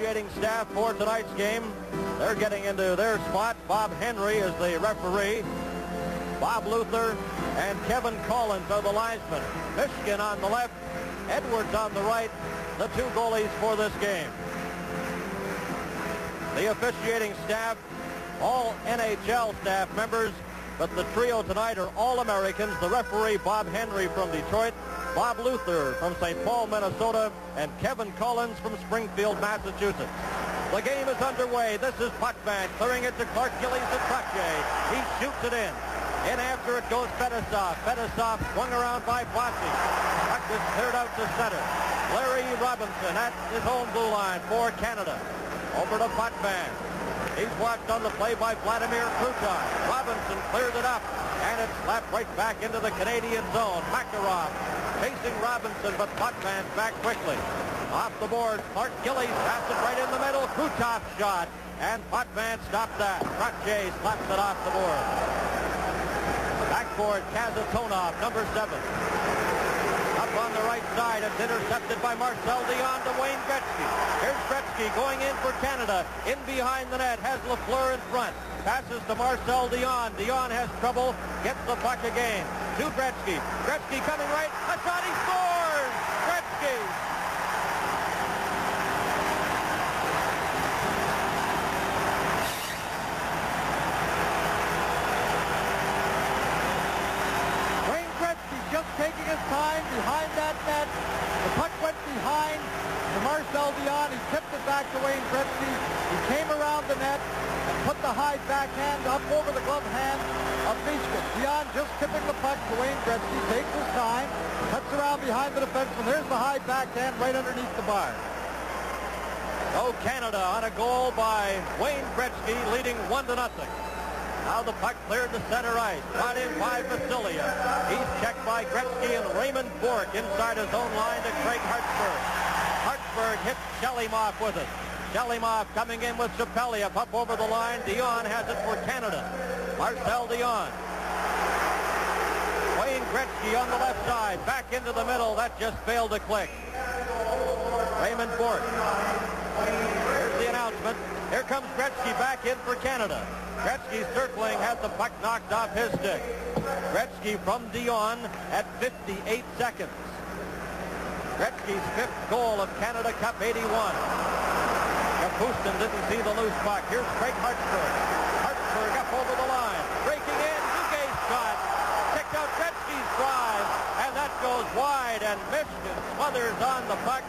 officiating staff for tonight's game. They're getting into their spot. Bob Henry is the referee. Bob Luther and Kevin Collins are the linesmen. Michigan on the left, Edwards on the right, the two goalies for this game. The officiating staff, all NHL staff members, but the trio tonight are all Americans. The referee, Bob Henry from Detroit, Bob Luther from St. Paul, Minnesota, and Kevin Collins from Springfield, Massachusetts. The game is underway. This is Potvin clearing it to Clark Gillies to Trottier. He shoots it in. In after it goes Fetisov. Fetisov swung around by Bossy. Puck is cleared out to center. Larry Robinson at his own blue line for Canada. Over to Potvin. He's watched on the play by Vladimir Krutov. Robinson clears it up, and it's slapped right back into the Canadian zone. Makarov chasing Robinson, but Potvin's back quickly. Off the board, Clark Gillies passes it right in the middle. Krutov shot, and Potvin stopped that. Trottier slaps it off the board. Backboard, Kazatonov, number 7. Up on the right side, it's intercepted by Marcel Dion to Wayne Gretzky. Here's Gretzky going in for Canada. In behind the net, has Lafleur in front. Passes to Marcel Dion. Dion has trouble, gets the puck again. To Gretzky. Gretzky coming right. A shot, he scores! Gretzky! Wayne Gretzky just taking his time behind that net. The puck went behind to Marcel Dion. He tipped it back to Wayne Gretzky. He came around the net and put the high backhand up over the glove hand of Michigan. Dion just tipping the puck to Wayne Gretzky, takes his time, cuts around behind the defenseman. There's the high backhand right underneath the bar. So Canada on a goal by Wayne Gretzky, leading 1-0. Now the puck cleared to center ice, brought in by Vasilia. He's checked by Gretzky and Raymond Bourque inside his own line to Craig Hartsburg. Hartsburg hits Shalimov with it. Shalimov coming in with Shapeliev up over the line. Dion has it for Canada. Marcel Dion. Wayne Gretzky on the left side. Back into the middle. That just failed to click. Raymond Bourque. Here's the announcement. Here comes Gretzky back in for Canada. Gretzky circling, has the puck knocked off his stick. Gretzky from Dion at 58 seconds. Gretzky's 5th goal of Canada Cup 81. Kapustin didn't see the loose puck. Here's Craig Hartsburg. Hartsburg up over the line. Breaking in. Duguay's shot. Kicked out Gretzky's drive. And that goes wide. And Michigan smothers on the puck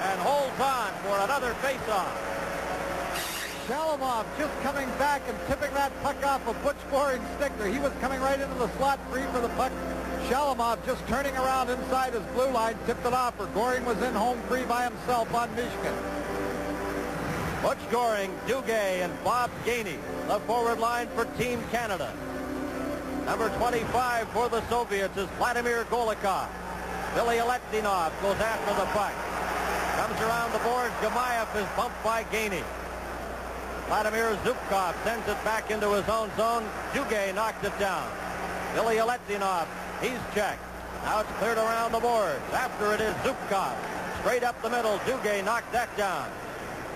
and holds on for another face-off. Shalimov just coming back and tipping that puck off of Butch Goring's stick there. He was coming right into the slot free for the puck. Shalimov just turning around inside his blue line, tipped it off, for Goring was in home free by himself on Michigan. Butch Goring, Duguay, and Bob Gainey, the forward line for Team Canada. Number 25 for the Soviets is Vladimir Golikov. Billy Aletinov goes after the puck. Comes around the boards. Gamayev is bumped by Gainey. Vladimir Zubkov sends it back into his own zone. Duguay knocked it down. Billy Aletinov, he's checked. Now it's cleared around the boards. After it is Zubkov. Straight up the middle. Duguay knocked that down.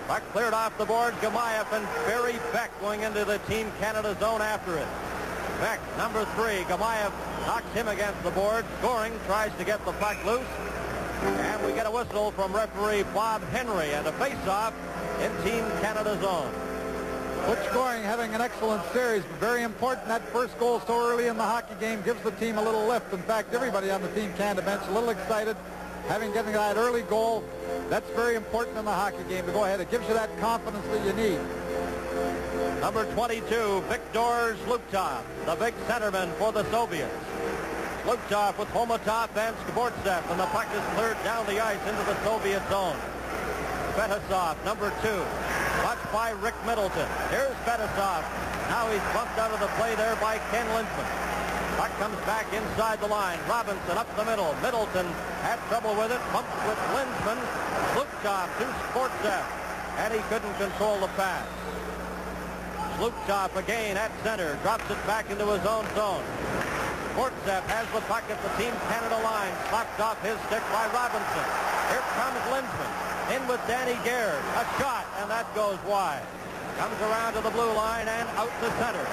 Puck cleared off the boards. Gamayev and Barry Beck going into the Team Canada zone after it. Beck, number 3. Gamayev knocks him against the board. Goring tries to get the puck loose. And we get a whistle from referee Bob Henry and a face-off in Team Canada zone. Butch Goring having an excellent series, but very important. That first goal so early in the hockey game gives the team a little lift. In fact, everybody on the Team Canada bench a little excited, getting that early goal. That's very important in the hockey game to go ahead. It gives you that confidence that you need. Number 22, Viktor Zhlukov, the big centerman for the Soviets. Zhlukov with Homatov and Skvortsev, and the puck is cleared down the ice into the Soviet zone. Fetisov, number 2. Watched by Rick Middleton. Here's Fetisov. Now he's bumped out of the play there by Ken Lindsman. Puck comes back inside the line. Robinson up the middle. Middleton had trouble with it. Bumped with Lindsman. Zhlukov to Skvortsev. And he couldn't control the pass. Zhlukov again at center. Drops it back into his own zone. Skvortsev has the puck at the Team Canada line. Slapped off his stick by Robinson. Here comes Lindsman. In with Danny Gaird. A shot, and that goes wide. Comes around to the blue line and out to center.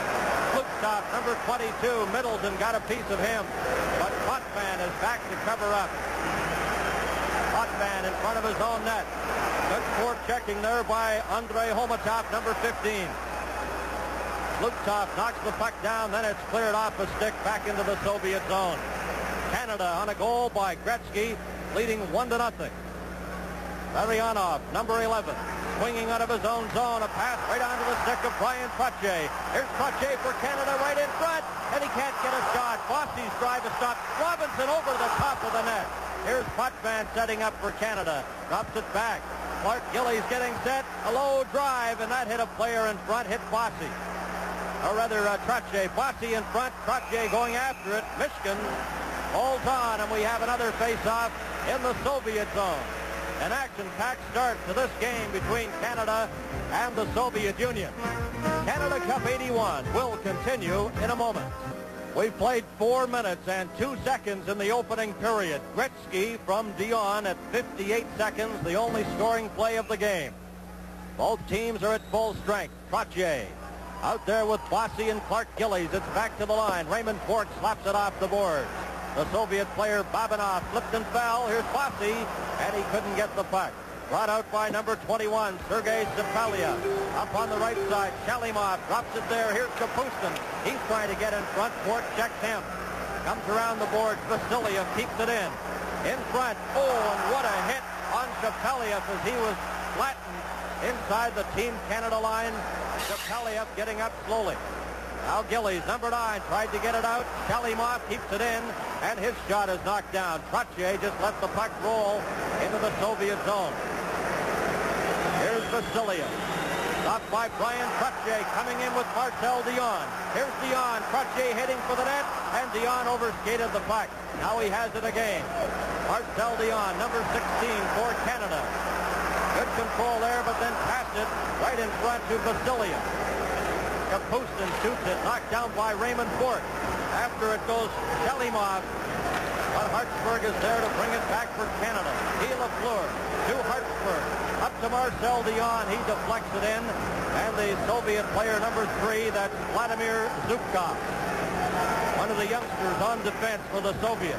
Fluke stop, number 22. Middleton got a piece of him, but Potvin is back to cover up. Potvin in front of his own net. Good forechecking there by Andrei Homatov, number 15. Lutov knocks the puck down, then it's cleared off a stick back into the Soviet zone. Canada on a goal by Gretzky, leading 1-0. Larionov, number 11, swinging out of his own zone, a pass right onto the stick of Brian Trottier. Here's Trottier for Canada right in front, and he can't get a shot. Bossy's drive to stop. Robinson over the top of the net. Here's Potvin setting up for Canada. Drops it back. Clark Gillies getting set. A low drive, and that hit a player in front, hit Bossy. Or rather, Trottier. Bossy in front, Trottier going after it. Michigan holds on, and we have another face-off in the Soviet zone. An action-packed start to this game between Canada and the Soviet Union. Canada Cup 81 will continue in a moment. We've played 4 minutes and 2 seconds in the opening period. Gretzky from Dion at 58 seconds, the only scoring play of the game. Both teams are at full strength. Trottier out there with Bossy and Clark Gillies. It's back to the line. Raymond Bourque slaps it off the boards. The Soviet player Babanov slipped and fell. Here's Bossy, and he couldn't get the puck. Brought out by number 21, Sergei Sapalia. Up on the right side, Shalimov drops it there. Here's Kapustin. He's trying to get in front. Bourque checks him. Comes around the board. Vasiliev keeps it in. In front. Oh, and what a hit on Shapeliev as he was flattened inside the Team Canada line. Shapeliev getting up slowly. Now Gillies, number 9, tried to get it out. Shalimov keeps it in, and his shot is knocked down. Trottier just let the puck roll into the Soviet zone. Here's Vasiliev. Stopped by Brian Trottier, coming in with Marcel Dion. Here's Dion. Trottier hitting for the net, and Dion overskated the puck. Now he has it again. Marcel Dion, number 16 for Canada. Good control there, but then passed it right in front to Vasiliev. Kapustin shoots it, knocked down by Raymond Bourque. After it goes Shalimov, but Hartsburg is there to bring it back for Canada. Guy Lafleur to Hartsburg. Up to Marcel Dion, he deflects it in. And the Soviet player number 3, that's Vladimir Zubkov. One of the youngsters on defense for the Soviets.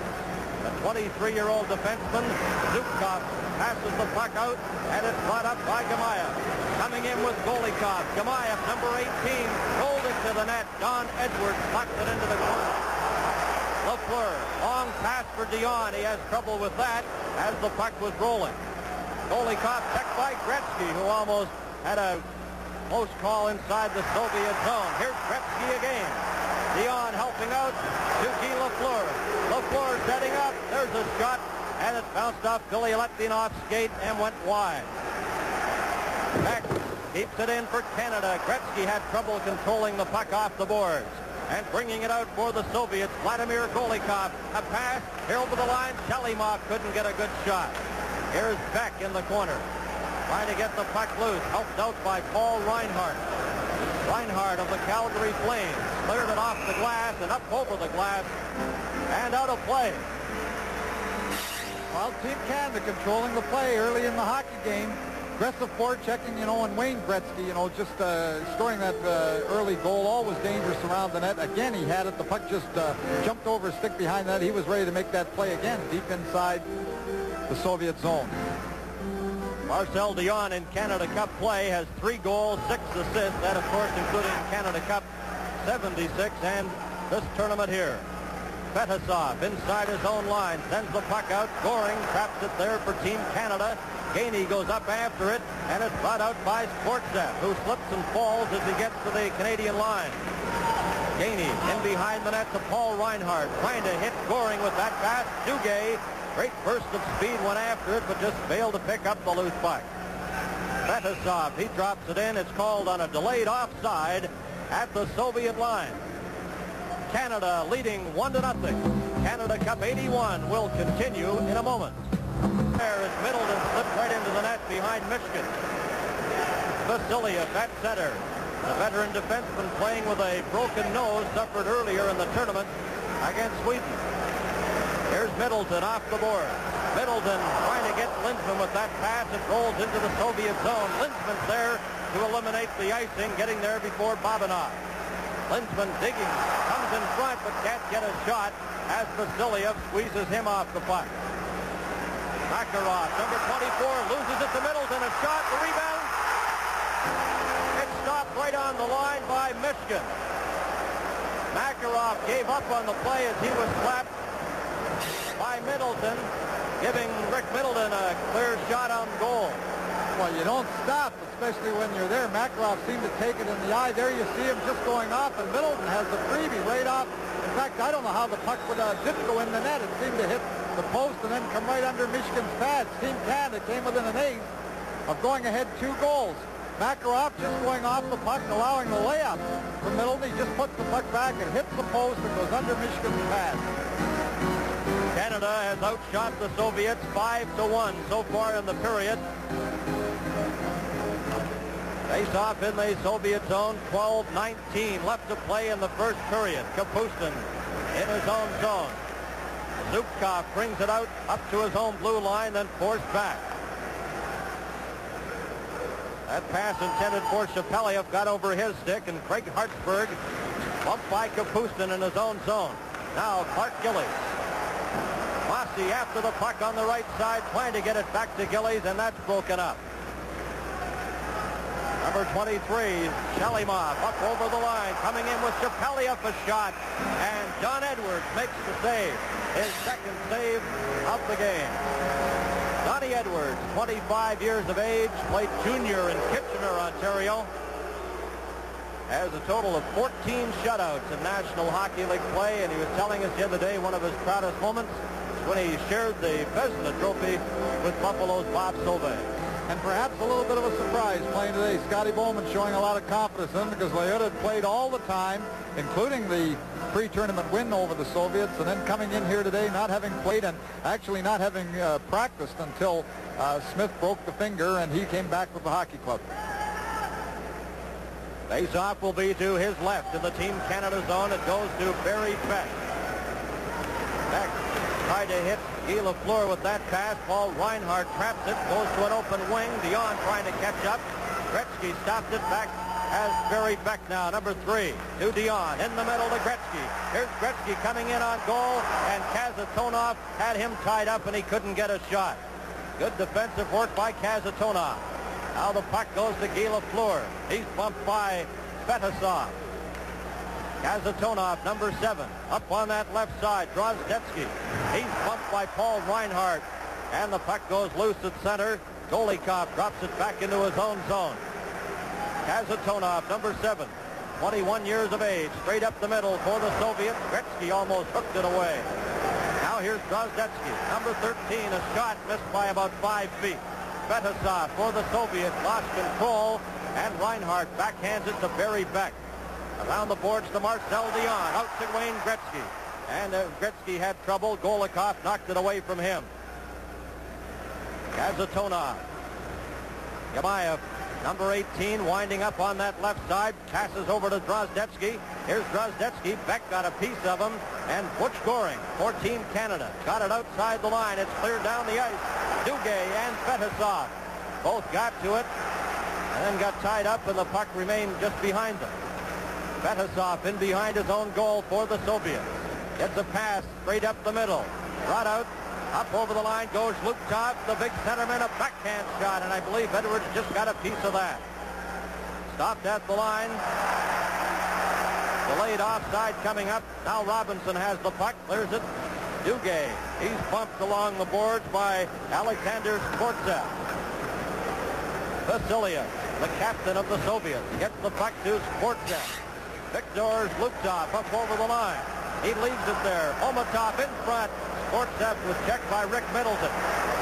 The 23-year-old defenseman, Zubkov, passes the puck out, and it's brought up by Gamayev. Coming in with Golikov. Gamayev, number 18, rolled it to the net. Don Edwards knocked it into the corner. Lafleur, long pass for Dion. He has trouble with that as the puck was rolling. Golikov checked by Gretzky, who almost had a close call inside the Soviet zone. Here's Gretzky again. Dion helping out to Guy Lafleur. Lafleur setting up. There's a shot, and it bounced off Billy Letvinov's skate and went wide. Beck keeps it in for Canada. Gretzky had trouble controlling the puck off the boards. And bringing it out for the Soviets, Vladimir Golikov. A pass, here over the line. Shalimov couldn't get a good shot. Here's Beck in the corner, trying to get the puck loose. Helped out by Paul Reinhardt. Reinhardt of the Calgary Flames cleared it off the glass and up over the glass and out of play. Well, Team Canada controlling the play early in the hockey game. Aggressive forechecking, and Wayne Gretzky, just scoring that early goal, always dangerous around the net. Again, he had it. The puck just jumped over a stick behind that. He was ready to make that play again, deep inside the Soviet zone. Marcel Dion in Canada Cup play has 3 goals, 6 assists. That, of course, including Canada Cup 76 and this tournament here. Fetisov inside his own line, sends the puck out. Goring traps it there for Team Canada. Gainey goes up after it, and it's brought out by Sportsev, who slips and falls as he gets to the Canadian line. Gainey in behind the net to Paul Reinhardt, trying to hit Goring with that pass. Duguay, great burst of speed, went after it, but just failed to pick up the loose puck. Fetisov, he drops it in. It's called on a delayed offside at the Soviet line. Canada leading 1-0. Canada Cup 81 will continue in a moment. There is Middleton, slipped right into the net behind Michigan. Vasiliev at center. The veteran defenseman playing with a broken nose, suffered earlier in the tournament against Sweden. Here's Middleton off the board. Middleton trying to get Lindsman with that pass. It rolls into the Soviet zone. Lindsman's there to eliminate the icing, getting there before Babanov. Lindsman digging, comes in front, but can't get a shot as Vasiliev squeezes him off the puck. Makarov, number 24, loses it to Middleton. A shot, the rebound. It's stopped right on the line by Michigan. Makarov gave up on the play as he was slapped by Middleton, giving Rick Middleton a clear shot on goal. Well, you don't stop, especially when you're there. Makarov seemed to take it in the eye. There you see him just going off, and Middleton has the freebie right off. In fact, I don't know how the puck didn't go in the net. It seemed to hit the post and then come right under Michigan's pads. Team Canada came within an ace of going ahead 2 goals. Makarov just going off the puck, allowing the layup from Middleton. He just puts the puck back and hits the post and goes under Michigan's pads. Canada has outshot the Soviets 5-1 so far in the period. Face off in the Soviet zone, 12:19 left to play in the first period. Kapustin in his own zone. Zubkov brings it out up to his own blue line, then forced back. That pass intended for Shapeliev got over his stick, and Craig Hartsburg bumped by Kapustin in his own zone. Now Clark Gillies. Mossy after the puck on the right side, trying to get it back to Gillies, and that's broken up. Number 23, Shalimov up over the line, coming in with Shapeliev a shot, and John Edwards makes the save, his second save of the game. Donnie Edwards, 25 years of age, played junior in Kitchener, Ontario, has a total of 14 shutouts in National Hockey League play, and he was telling us the other day one of his proudest moments when he shared the Vezina Trophy with Buffalo's Bob Sauvé. And perhaps a little bit of a surprise playing today. Scotty Bowman showing a lot of confidence in him because Leota had played all the time, including the pre-tournament win over the Soviets, and then coming in here today not having played and actually not having practiced until Smith broke the finger and he came back with the hockey club. Face-off will be to his left in the Team Canada zone. It goes to Barry Beck. Beck tried to hit Guy Lafleur with that pass. Paul Reinhardt traps it, goes to an open wing. Dion trying to catch up. Gretzky stopped it back as Barry Beck now, number 3, to Dion. In the middle to Gretzky. Here's Gretzky coming in on goal, and Kazatonov had him tied up, and he couldn't get a shot. Good defensive work by Kazatonov. Now the puck goes to Guy Lafleur. He's bumped by Fetisov. Kazatonov, number 7, up on that left side. Drozdetsky. He's bumped by Paul Reinhardt. And the puck goes loose at center. Golikov drops it back into his own zone. Kazatonov, number 7, 21 years of age, straight up the middle for the Soviets. Gretzky almost hooked it away. Now here's Drozdetsky, number 13, a shot missed by about 5 feet. Fetisov for the Soviets, lost control, and Reinhardt backhands it to Barry Beck. Around the boards to Marcel Dion, out to Wayne Gretzky. And Gretzky had trouble. Golikov knocked it away from him. Kazatonov. Yamayev, number 18, winding up on that left side. Passes over to Drozdetsky. Here's Drozdetsky. Beck got a piece of him. And Butch Goring for Team Canada. Got it outside the line. It's cleared down the ice. Duguay and Fetisov both got to it and then got tied up, and the puck remained just behind them. Fetisov in behind his own goal for the Soviets. Gets a pass straight up the middle. Brought out. Up over the line goes Luptov, the big centerman, a backhand shot, and I believe Edwards just got a piece of that. Stopped at the line. Delayed offside coming up. Now Robinson has the puck. Clears it. Duguay. He's bumped along the boards by Alexander Skvortsev. Vasiliev, the captain of the Soviets, gets the puck to Skvortsev. Viktor Luptov up over the line. He leaves it there. Omatov in front. Skvortsev was checked by Rick Middleton.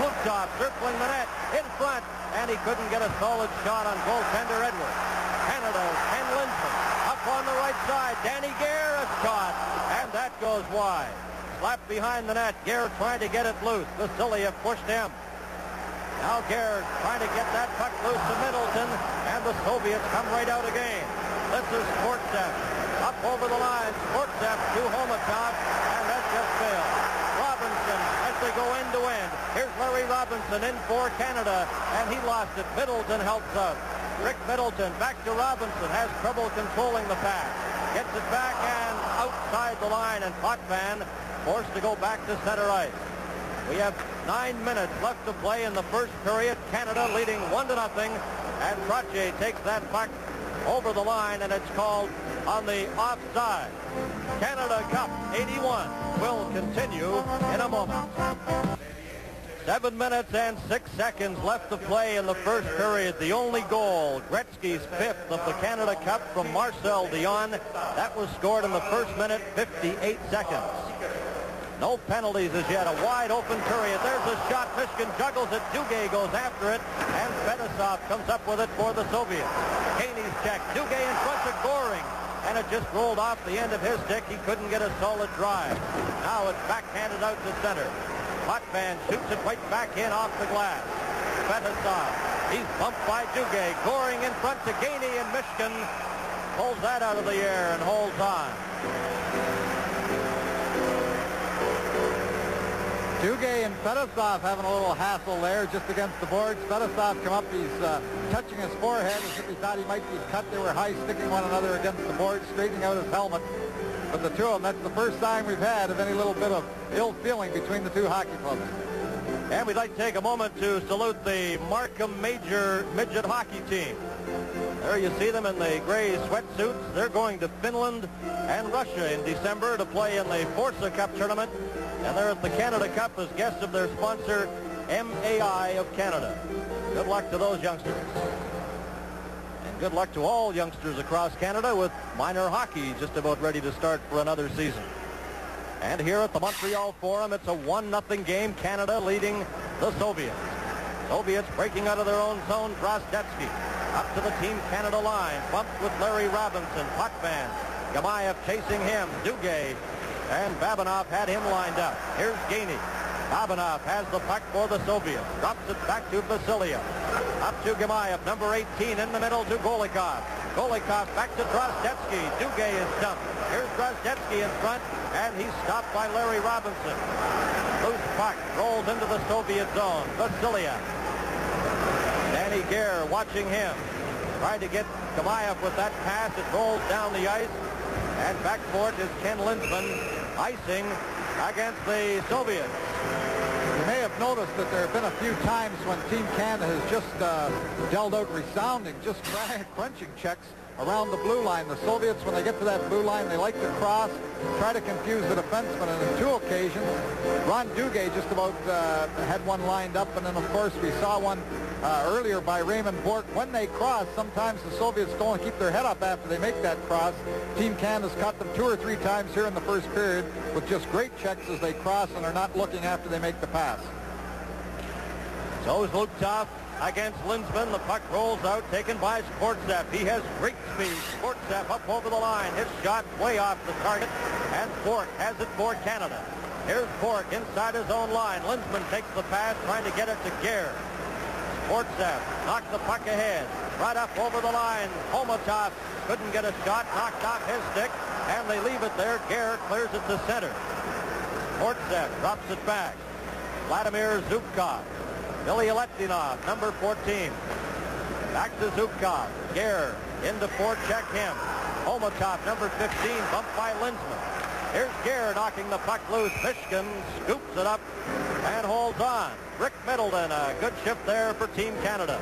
Luptov circling the net in front, and he couldn't get a solid shot on goaltender Edwards. Canada's Ken Lindsman up on the right side. Danny Gare a shot, and that goes wide. Slapped behind the net. Gare trying to get it loose. Vasiliev pushed him. Now Gare trying to get that puck loose to Middleton, and the Soviets come right out again. This is Skvortsev up over the line. Skvortsev to Homatov, and that just failed. Robinson has they go end to end. Here's Larry Robinson in for Canada, and he lost it. Middleton helps out. Rick Middleton back to Robinson, has trouble controlling the pass. Gets it back and outside the line, and Potvin forced to go back to center ice. We have 9 minutes left to play in the first period. Canada leading 1-0, and Trottier takes that puck over the line, and it's called on the offside. Canada Cup 81 will continue in a moment. 7 minutes and 6 seconds left to play in the first period. The only goal, Gretzky's 5th of the Canada Cup from Marcel Dion. That was scored in the first minute, 58 seconds. No penalties as yet. A wide open period. There's a shot. Michigan juggles it. Duguay goes after it, and Fedosov comes up with it for the Soviets. Haney's check. Duguay in front of Goring, and it just rolled off the end of his stick. He couldn't get a solid drive. Now it's backhanded out to center. Potvin shoots it right back in off the glass. Fedosov. He's bumped by Duguay. Goring in front to Gainey, and Michigan pulls that out of the air and holds on. Duguay and Fedosov having a little hassle there just against the boards. Fedosov come up. He's touching his forehead as if he thought he might be cut. They were high sticking one another against the boards, straightening out his helmet. But the two of them, that's the first time we've had of any little bit of ill feeling between the two hockey clubs. And we'd like to take a moment to salute the Markham Major Midget Hockey team. There you see them in the gray sweatsuits. They're going to Finland and Russia in December to play in the Forza Cup tournament. And they're at the Canada Cup as guests of their sponsor, MAI of Canada. Good luck to those youngsters. And good luck to all youngsters across Canada with minor hockey just about ready to start for another season. And here at the Montreal Forum, it's a 1-0 game. Canada leading the Soviets. Soviets breaking out of their own zone. Drozdetsky up to the Team Canada line. Bumped with Larry Robinson. Potvin. Gamayev chasing him. Duguay. And Babinov had him lined up. Here's Gainey. Babinov has the puck for the Soviets. Drops it back to Vasiliev. Up to Gamayev, number 18, in the middle to Golikov. Golikov back to Drozdetsky. Duguay is dumped. Here's Drozdetsky in front, and he's stopped by Larry Robinson. Loose puck rolls into the Soviet zone. Vasiliev. Danny Gare watching him. Tried to get Gamayev with that pass. It rolls down the ice. And back for it is Ken Lindsman, icing against the Soviets. You may have noticed that there have been a few times when Team Canada has just dealt out resounding, just crunching checks around the blue line. The Soviets, when they get to that blue line, they like to cross, try to confuse the defenseman. And on 2 occasions, Ron Duguay just about had one lined up. And then, of course, we saw one earlier by Raymond Bourque. When they cross, sometimes the Soviets don't keep their head up after they make that cross. Team Canada's caught them 2 or 3 times here in the first period with just great checks as they cross and are not looking after they make the pass. So is Luke Toff against Lindsman. The puck rolls out, taken by Sportsev. He has great speed. Sportsev up over the line. His shot way off the target, and Bourque has it for Canada. Here's Bourque inside his own line. Lindsman takes the pass, trying to get it to Gare. Sportsev knocked the puck ahead. Right up over the line. Homatov couldn't get a shot, knocked off his stick, and they leave it there. Gare clears it to center. Sportsev drops it back. Vladimir Zubkov. Billy Aletinov, number 14. Back to Zubkov. Gare into forecheck him. Homatov, number 15, bumped by Lindsman. Here's Gare knocking the puck loose. Michigan scoops it up and holds on. Rick Middleton, a good shift there for Team Canada.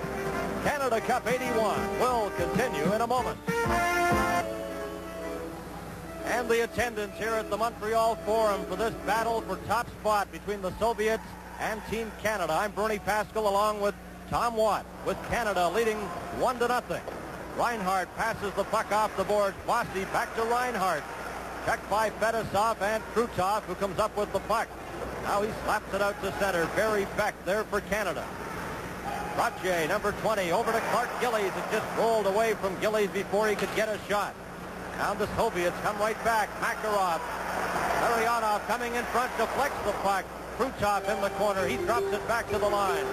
Canada Cup 81 will continue in a moment. And the attendance here at the Montreal Forum for this battle for top spot between the Soviets and Team Canada. I'm Bernie Pascal along with Tom Watt, with Canada leading 1-0. Reinhardt passes the puck off the boards. Bossy back to Reinhardt. Checked by Fedosov and Krutov, who comes up with the puck. Now he slaps it out to center. Barry Beck there for Canada. Trottier, number 20, over to Clark Gillies. It just rolled away from Gillies before he could get a shot. Now the Soviets come right back. Makarov. Larionov coming in front, deflects the puck. Krutov in the corner. He drops it back to the line.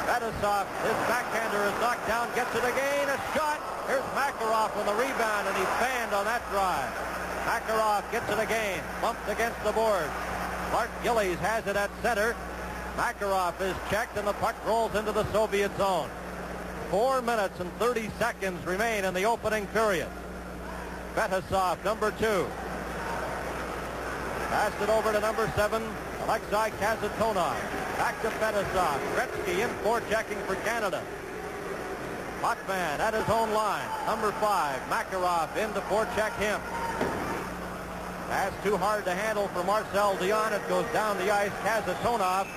Fedosov, his backhander is knocked down, gets it again, a shot. Here's Makarov with the rebound, and he's fanned on that drive. Makarov gets it again, bumped against the board. Clark Gillies has it at center. Makarov is checked, and the puck rolls into the Soviet zone. 4 minutes and 30 seconds remain in the opening period. Fetisov, number 2. Passed it over to number 7, Alexei Kazatonov. Back to Fetisov. Gretzky in forechecking for Canada. Potvin at his own line. Number 5, Makarov in to forecheck him. Pass too hard to handle for Marcel Dion. It goes down the ice. Kazatonov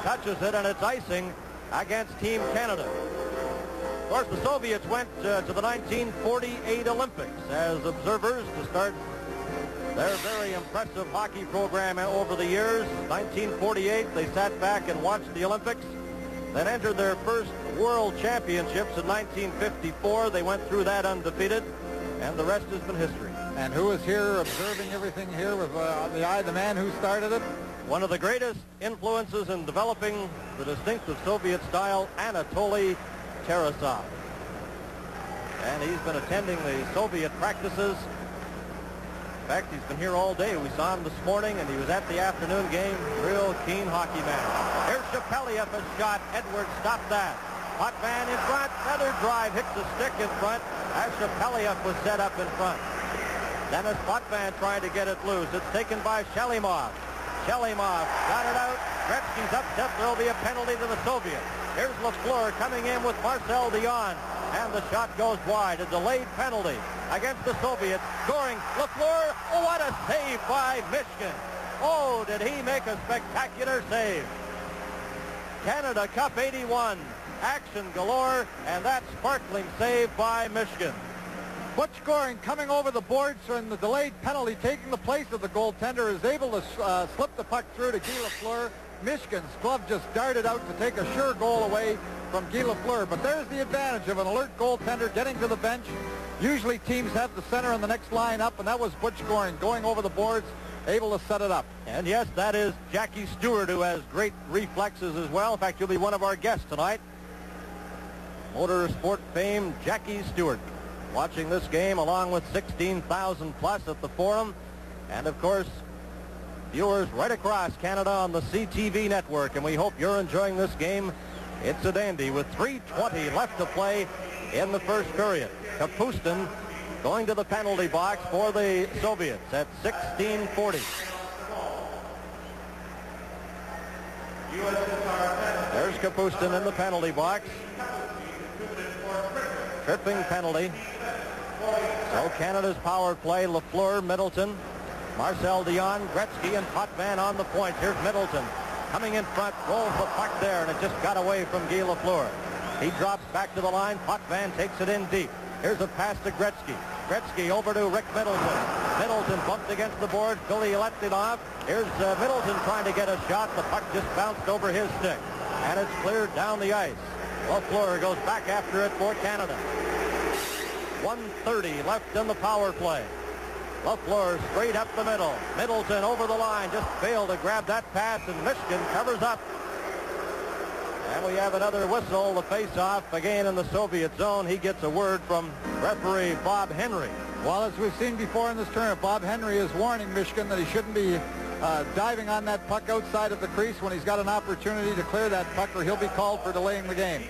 touches it, and it's icing against Team Canada. Of course, the Soviets went to the 1948 Olympics as observers to start their very impressive hockey program over the years. 1948, they sat back and watched the Olympics, then entered their first World Championships in 1954. They went through that undefeated, and the rest has been history. And who is here observing everything here with the man who started it? One of the greatest influences in developing the distinctive Soviet style, Anatoly Tarasov. And he's been attending the Soviet practices. In fact, he's been here all day. We saw him this morning, and he was at the afternoon game. Real keen hockey man. Here's Shapeliev, a shot. Edwards stopped that. Potvin in front. Feather drive hits the stick in front as Shapeliev was set up in front. Dennis Potvin trying to get it loose. It's taken by Shalimov. Shalimov got it out. Gretzky's upset. There will be a penalty to the Soviets. Here's Lafleur coming in with Marcel Dion. And the shot goes wide. A delayed penalty against the Soviets. Scoring Lafleur. Oh, what a save by Mishkin. Oh, did he make a spectacular save. Canada Cup 81. Action galore. And that sparkling save by Mishkin. Butch Goring coming over the boards from the delayed penalty, taking the place of the goaltender, is able to slip the puck through to Guy Lafleur. Michigan's glove just darted out to take a sure goal away from Guy Lafleur. But there's the advantage of an alert goaltender getting to the bench. Usually teams have the center on the next line up, and that was Butch Goring going over the boards, able to set it up. And yes, that is Jackie Stewart, who has great reflexes as well. In fact, he'll be one of our guests tonight. Motorsport fame Jackie Stewart, watching this game along with 16,000 plus at the Forum. And of course, viewers right across Canada on the CTV network. And we hope you're enjoying this game. It's a dandy with 3:20 left to play in the first period. Kapustin going to the penalty box for the Soviets at 16:40. There's Kapustin in the penalty box. Tripping penalty. So Canada's power play, Lafleur, Middleton, Marcel Dion, Gretzky, and Potvin on the points. Here's Middleton coming in front, rolls the puck there, and it just got away from Guy Lafleur. He drops back to the line. Potvin takes it in deep. Here's a pass to Gretzky. Gretzky over to Rick Middleton. Middleton bumped against the board. Billy left it off. Here's Middleton trying to get a shot. The puck just bounced over his stick, and it's cleared down the ice. Lafleur goes back after it for Canada. 1:30 left in the power play. Lafleur straight up the middle. Middleton over the line, just failed to grab that pass, and Michigan covers up. And we have another whistle, the face-off again in the Soviet zone. He gets a word from referee Bob Henry. Well, as we've seen before in this tournament, Bob Henry is warning Michigan that he shouldn't be diving on that puck outside of the crease when he's got an opportunity to clear that puck, or he'll be called for delaying the game.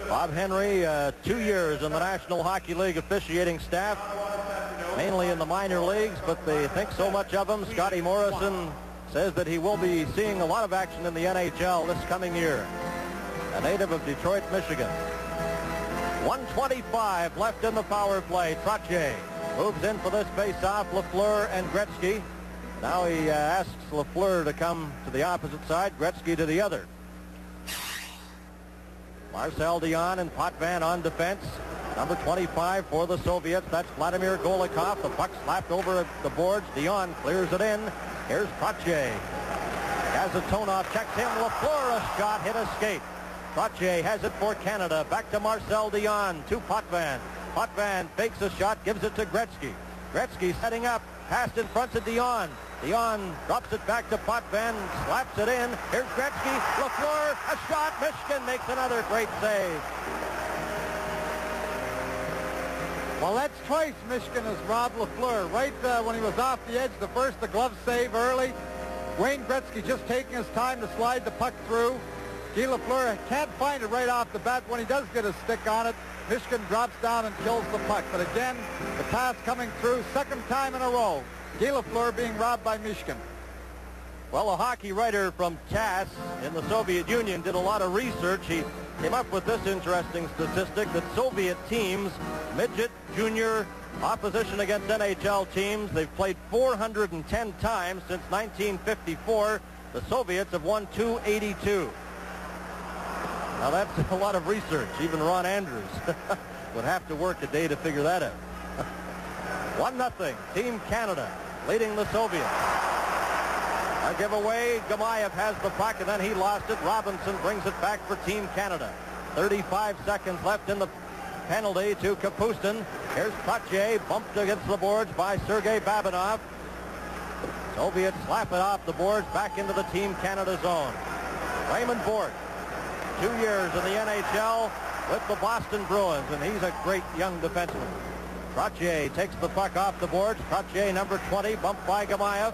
Bob Henry, 2 years in the National Hockey League officiating staff, mainly in the minor leagues, but they think so much of him. Scotty Morrison says that he will be seeing a lot of action in the NHL this coming year. A native of Detroit, Michigan. 1:25 left in the power play. Trottier moves in for this face-off. Lafleur and Gretzky. Now he asks Lafleur to come to the opposite side, Gretzky to the other. Marcel Dion and Potvin on defense. Number 25 for the Soviets. That's Vladimir Golikov. The puck slapped over the boards. Dion clears it in. Here's Trottier. Kazatonov checks him. Lafleur, a shot, hit a skate. Trottier has it for Canada. Back to Marcel Dion, to Potvin. Potvin fakes a shot, gives it to Gretzky. Gretzky setting up, passed in front to Dion. Dion drops it back to Potvin, slaps it in. Here's Gretzky, Lafleur, a shot. Michigan makes another great save. Well, that's twice Michigan has robbed Lafleur. Right when he was off the edge, the glove save early. Wayne Gretzky just taking his time to slide the puck through. Guy Lafleur can't find it right off the bat. When he does get his stick on it, Michigan drops down and kills the puck. But again, the pass coming through, second time in a row. Guy Lafleur being robbed by Michigan. Well, a hockey writer from TASS in the Soviet Union did a lot of research. He came up with this interesting statistic that Soviet teams, midget, junior, opposition against NHL teams, they've played 410 times since 1954. The Soviets have won 282. Now that's a lot of research. Even Ron Andrews would have to work a day to figure that out. 1-0, Team Canada leading the Soviets. A giveaway, Gamayev has the puck, and then he lost it. Robinson brings it back for Team Canada. 35 seconds left in the penalty to Kapustin. Here's Pache, bumped against the boards by Sergei Babinov. Soviets slap it off the boards back into the Team Canada zone. Raymond Bourque, 2 years in the NHL with the Boston Bruins, and he's a great young defenseman. Pache takes the puck off the boards. Pache, number 20, bumped by Gamayev.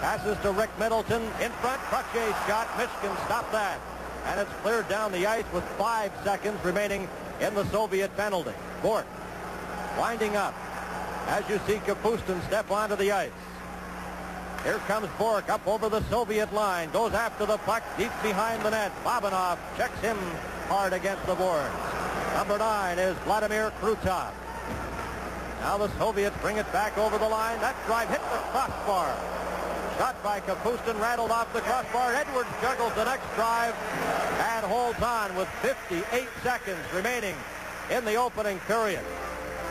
Passes to Rick Middleton in front. Pache's shot. Michigan stopped that. And it's cleared down the ice with 5 seconds remaining in the Soviet penalty. Bourque winding up as you see Kapustin step onto the ice. Here comes Bourque up over the Soviet line. Goes after the puck deep behind the net. Babinov checks him hard against the boards. Number 9 is Vladimir Krutov. Now the Soviets bring it back over the line. That drive hit the crossbar. Shot by Kapustin, rattled off the crossbar. Edwards juggles the next drive and holds on with 58 seconds remaining in the opening period.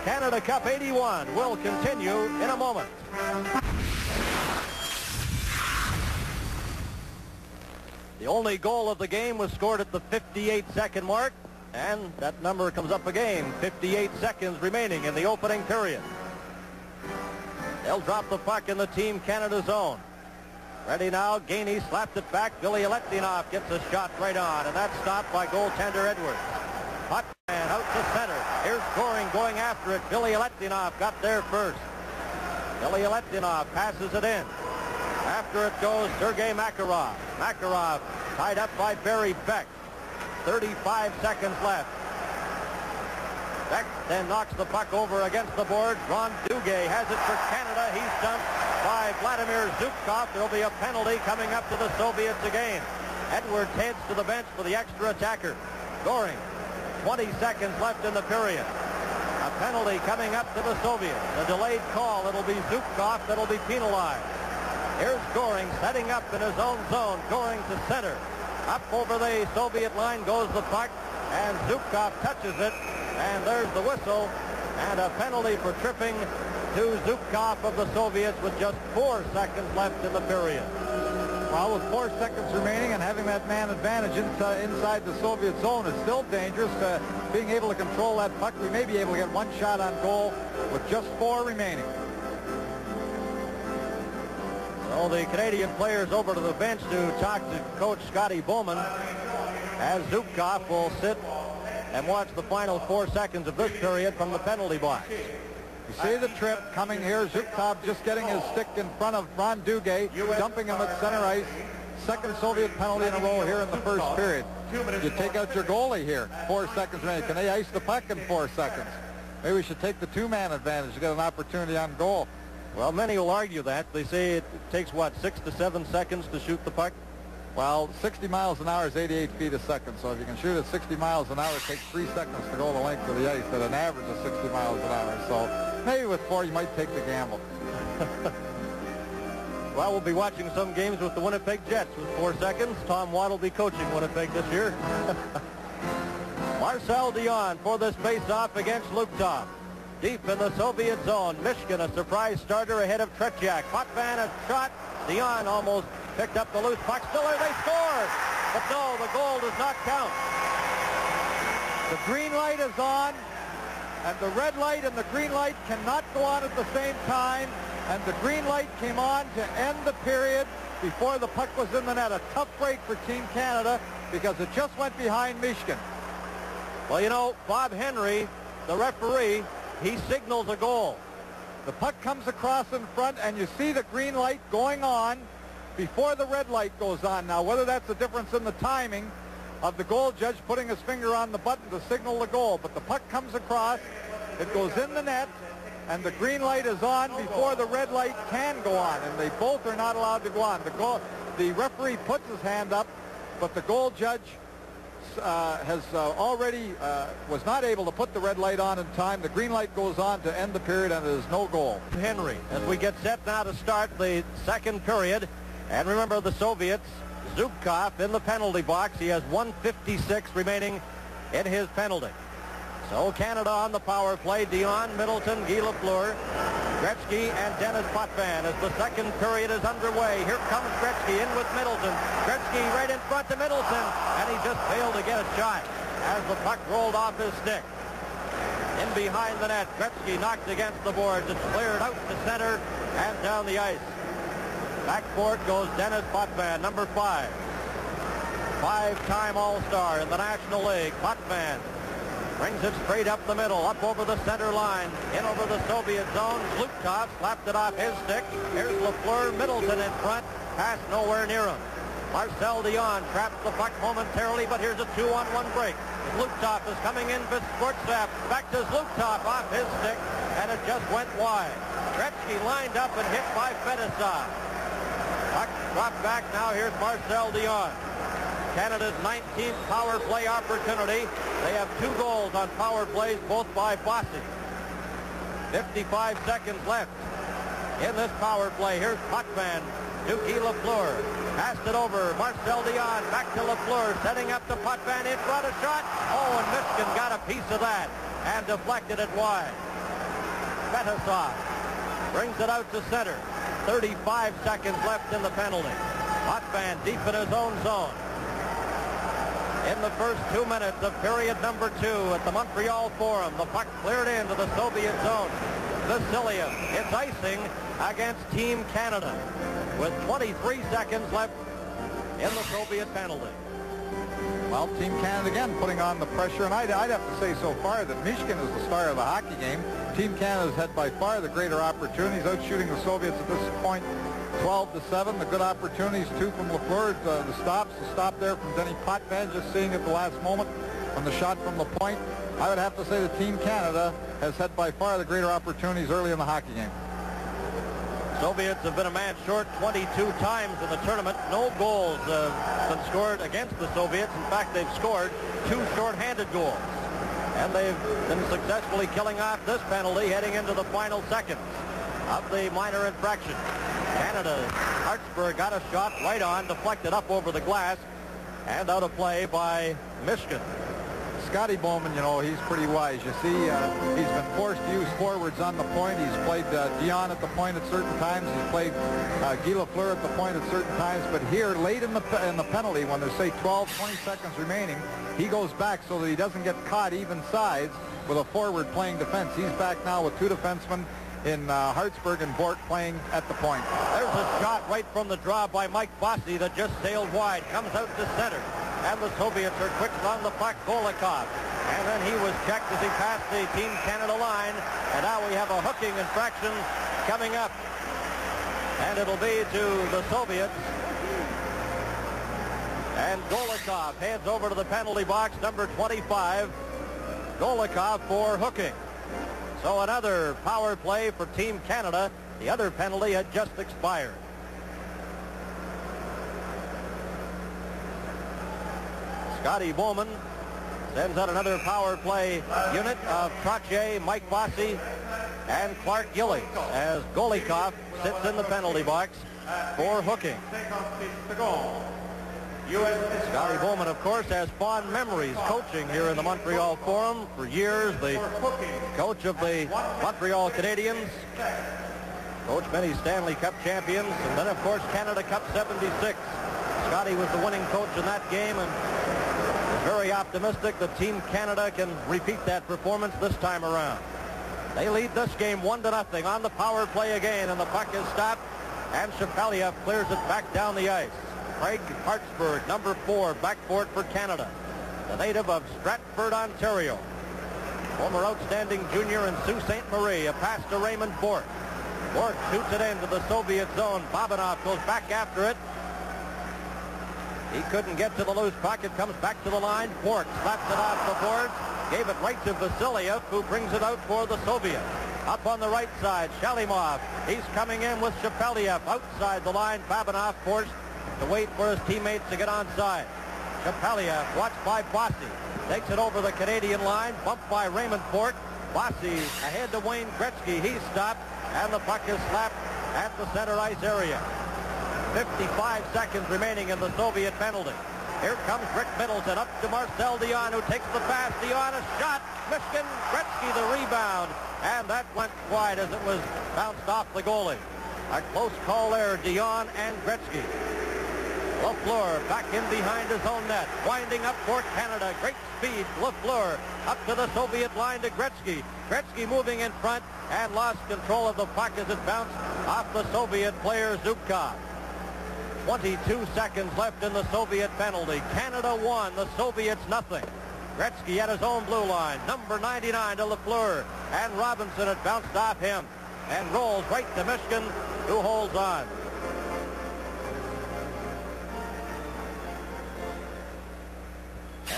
Canada Cup 81 will continue in a moment. The only goal of the game was scored at the 58-second mark, and that number comes up again. 58 seconds remaining in the opening period. They'll drop the puck in the Team Canada zone. Ready now, Gainey slapped it back. Billy Aletdinov gets a shot right on, and that's stopped by goaltender Edwards. Hotman out to center. Here's Goring going after it. Billy Aletdinov got there first. Billy Aletdinov passes it in. After it goes Sergei Makarov. Makarov tied up by Barry Beck. 35 seconds left. Beck then knocks the puck over against the board. Ron Duguay has it for Canada. He's dumped by Vladimir Zubkov. There'll be a penalty coming up to the Soviets again. Edwards heads to the bench for the extra attacker. Goring, 20 seconds left in the period. A penalty coming up to the Soviets. A delayed call. It'll be Zubkov that'll be penalized. Here's Goring setting up in his own zone. Goring to center. Up over the Soviet line goes the puck, and Zubkov touches it, and there's the whistle, and a penalty for tripping to Zubkov of the Soviets with just 4 seconds left in the period. Well, with 4 seconds remaining and having that man advantage inside the Soviet zone is still dangerous. Being able to control that puck, we may be able to get one shot on goal with just 4 remaining. So the Canadian players over to the bench to talk to Coach Scotty Bowman, as Zubkov will sit and watch the final 4 seconds of this period from the penalty box. You see the trip coming here. Zubkov just getting his stick in front of Ron Duguay, dumping him at center ice. Second Soviet penalty in a row here in the first period. You take out your goalie here. 4 seconds remaining. Can they ice the puck in 4 seconds? Maybe we should take the two-man advantage to get an opportunity on goal. Well, many will argue that. They say it takes, what, 6 to 7 seconds to shoot the puck? Well, 60 miles an hour is 88 feet a second, so if you can shoot at 60 miles an hour, it takes 3 seconds to go the length of the ice at an average of 60 miles an hour. So maybe with 4, you might take the gamble. Well, we'll be watching some games with the Winnipeg Jets with 4 seconds. Tom Watt will be coaching Winnipeg this year. Marcel Dion for this face-off against Luptov. Deep in the Soviet zone, Michigan a surprise starter ahead of Tretiak. Potvin a shot. Dion almost picked up the loose puck. Stiller, they scored! But no, the goal does not count. The green light is on, and the red light and the green light cannot go on at the same time. And the green light came on to end the period before the puck was in the net. A tough break for Team Canada because it just went behind Michigan. Well, you know, Bob Henry, the referee, he signals a goal. The puck comes across in front, and you see the green light going on before the red light goes on. Now, whether that's the difference in the timing of the goal judge putting his finger on the button to signal the goal, but the puck comes across, it goes in the net, and the green light is on before the red light can go on, and they both are not allowed to go on. The referee puts his hand up, but the goal judge was not able to put the red light on in time. The green light goes on to end the period, and it is no goal. Henry, as we get set now to start the second period, and remember the Soviets, Zubkov in the penalty box. He has 1:56 remaining in his penalty. So Canada on the power play. Dion, Middleton, Guy Lafleur, Gretzky, and Dennis Potvin as the second period is underway. Here comes Gretzky in with Middleton. Gretzky right in front to Middleton, and he just failed to get a shot as the puck rolled off his stick. In behind the net, Gretzky knocked against the boards. It's cleared out to center and down the ice. Back for it goes Dennis Potvin, number 5. Five-time All-Star in the National League. Potvin brings it straight up the middle, up over the center line, in over the Soviet zone. Zubkov slapped it off his stick. Here's Lafleur, Middleton in front. Pass nowhere near him. Marcel Dion traps the puck momentarily, but here's a 2-on-1 break. Zubkov is coming in for Sportstaff. Back to Zubkov off his stick, and it just went wide. Gretzky lined up and hit by Fedosov. Puck dropped back. Now here's Marcel Dion. Canada's 19th power play opportunity. They have 2 goals on power plays, both by Bossy. 55 seconds left in this power play. Here's Potvin to Guy Lafleur. Passed it over. Marcel Dion back to Lafleur, setting up to Potvin in front. A shot. Oh, and Michigan got a piece of that and deflected it wide. Fedosov brings it out to center. 35 seconds left in the penalty. Potvin deep in his own zone. In the first 2 minutes of period number 2 at the Montreal Forum, the puck cleared into the Soviet zone. Vassiliev, it's icing against Team Canada with 23 seconds left in the Soviet penalty. Well, Team Canada again putting on the pressure, and I'd have to say so far that Michigan is the star of the hockey game. Team Canada's had by far the greater opportunities, out shooting the Soviets at this point 12-7. The good opportunities, 2 from Lafleur, the stop there from Denny Potvin, just seeing at the last moment on the shot from the point. I would have to say that Team Canada has had by far the greater opportunities early in the hockey game. Soviets have been a man short 22 times in the tournament. No goals have been scored against the Soviets. In fact, they've scored 2 shorthanded goals. And they've been successfully killing off this penalty heading into the final seconds of the minor infraction. Canada's Hartsburg got a shot right on, deflected up over the glass, and out of play by Michigan. Scotty Bowman, you know, he's pretty wise. You see, he's been forced to use forwards on the point. He's played Dion at the point at certain times. He's played Guy Lafleur at the point at certain times. But here, late in the penalty, when there's, say, 12, 20 seconds remaining, he goes back so that he doesn't get caught even sides with a forward playing defense. He's back now with 2 defensemen in Hartsburg and Bork playing at the point. There's a shot right from the draw by Mike Bossy that just sailed wide. Comes out to center. And the Soviets are quick on the puck. Golikov. And then he was checked as he passed the Team Canada line. And now we have a hooking infraction coming up. And it'll be to the Soviets. And Golikov heads over to the penalty box, number 25. Golikov for hooking. So another power play for Team Canada. The other penalty had just expired. Scotty Bowman sends out another power play unit of Trottier, Mike Bossy, and Clark Gillies as Golikov sits in the penalty box for hooking. Scotty Bowman, of course, has fond memories coaching here in the Montreal Forum. For years, the coach of the Montreal Canadiens, coached many Stanley Cup champions, and then, of course, Canada Cup 76. Scotty was the winning coach in that game, and is very optimistic that Team Canada can repeat that performance this time around. They lead this game 1-0 on the power play again, and the puck is stopped, and Shapeliev clears it back down the ice. Craig Hartsburg, number 4, back for it for Canada. The native of Stratford, Ontario. Former outstanding junior in Sault Ste. Marie. A pass to Raymond Bork. Bork shoots it into the Soviet zone. Babanov goes back after it. He couldn't get to the loose puck. It comes back to the line. Bork slaps it off the boards. Gave it right to Vasiliev, who brings it out for the Soviets. Up on the right side, Shalimov. He's coming in with Shepeliev outside the line. Babanov forced to wait for his teammates to get onside. Shepeliev, watched by Bossy. Takes it over the Canadian line. Bumped by Raymond Bork. Bossy ahead to Wayne Gretzky. He's stopped, and the puck is slapped at the center ice area. 55 seconds remaining in the Soviet penalty. Here comes Rick Middleton up to Marcel Dion, who takes the pass. Dion, a shot. Michigan, Gretzky the rebound. And that went wide as it was bounced off the goalie. A close call there, Dion and Gretzky. Lafleur back in behind his own net. Winding up for Canada. Great speed. Lafleur up to the Soviet line to Gretzky. Gretzky moving in front and lost control of the puck as it bounced off the Soviet player Zubkov. 22 seconds left in the Soviet penalty. Canada won, the Soviets nothing. Gretzky at his own blue line. Number 99 to Lafleur. And Robinson had bounced off him and rolls right to Michigan, who holds on.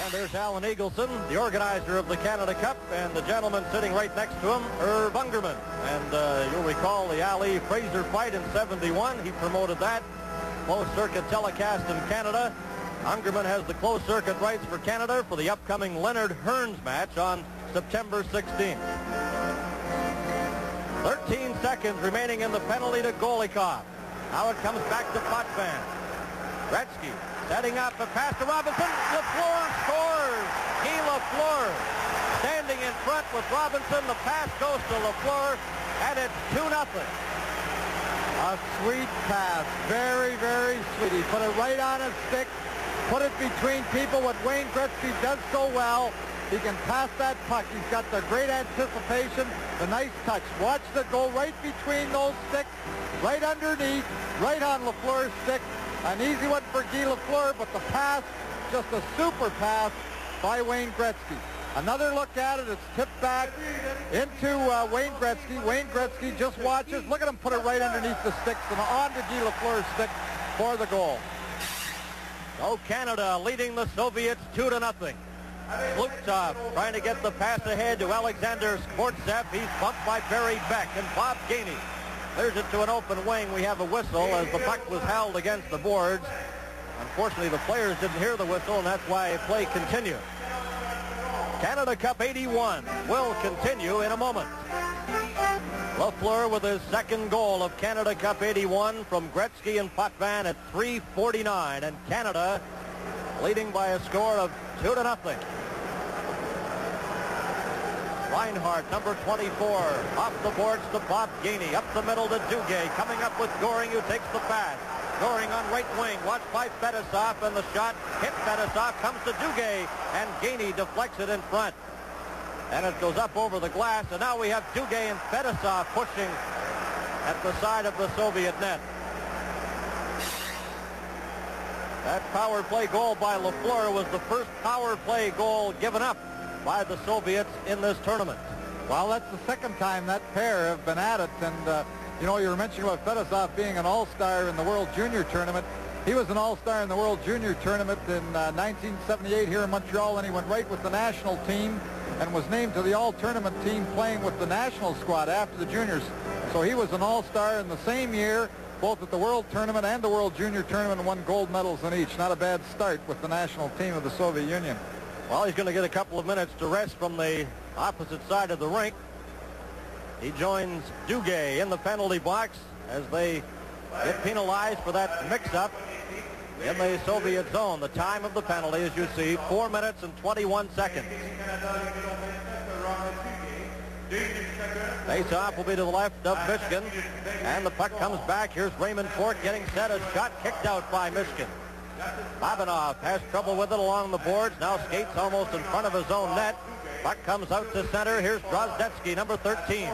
And there's Alan Eagleson, the organizer of the Canada Cup, and the gentleman sitting right next to him, Irv Ungerman. And you'll recall the Ali Fraser fight in '71. He promoted that. Closed circuit telecast in Canada. Ungerman has the closed circuit rights for Canada for the upcoming Leonard Hearns match on September 16th. 13 seconds remaining in the penalty to Golikov. Now it comes back to Potvin. Gretzky setting up a pass to Robinson. Lafleur scores. Guy Lafleur standing in front with Robinson. The pass goes to Lafleur, and it's 2-0. A sweet pass. Very, very sweet. He put it right on his stick, put it between people, what Wayne Gretzky does so well. He can pass that puck. He's got the great anticipation, the nice touch. Watch it go right between those sticks, right underneath, right on Lafleur's stick. An easy one for Guy Lafleur, but the pass, just a super pass by Wayne Gretzky. Another look at it. It's tipped back into Wayne Gretzky. Wayne Gretzky just watches. Look at him put it right underneath the sticks and onto Guy Lafleur's stick for the goal. So Canada leading the Soviets 2-0. Lutov trying to get the pass ahead to Alexander Skvortsev. He's bumped by Barry Beck and Bob Gainey. Clears it to an open wing. We have a whistle as the puck was held against the boards. Unfortunately, the players didn't hear the whistle, and that's why play continued. Canada Cup 81 will continue in a moment. Lafleur with his second goal of Canada Cup 81 from Gretzky and Potvin at 3:49, and Canada leading by a score of 2-0. Reinhardt, number 24, off the boards to Bob Gainey, up the middle to Duguay, coming up with Goring, who takes the pass. Goring on right wing, watched by Fedosov, and the shot hit Fedosov, comes to Duguay, and Gainey deflects it in front. And it goes up over the glass, and now we have Duguay and Fedosov pushing at the side of the Soviet net. That power play goal by Lafleur was the first power play goal given up by the Soviets in this tournament. Well, that's the second time that pair have been at it, and you know, you were mentioning about Fedosov being an all-star in the World Junior Tournament. He was an all-star in the World Junior Tournament in 1978 here in Montreal, and he went right with the national team and was named to the all-tournament team playing with the national squad after the juniors. So he was an all-star in the same year, both at the World Tournament and the World Junior Tournament, and won gold medals in each. Not a bad start with the national team of the Soviet Union. Well, he's going to get a couple of minutes to rest from the opposite side of the rink. He joins Duguay in the penalty box as they get penalized for that mix-up in the Soviet zone. The time of the penalty, as you see, 4 minutes and 21 seconds. Face-off will be to the left of Michigan, and the puck comes back. Here's Raymond Bork getting set. A shot kicked out by Michigan. Babanov has trouble with it along the boards. Now skates almost in front of his own net. Puck comes out to center. Here's Drozdetsky, number 13.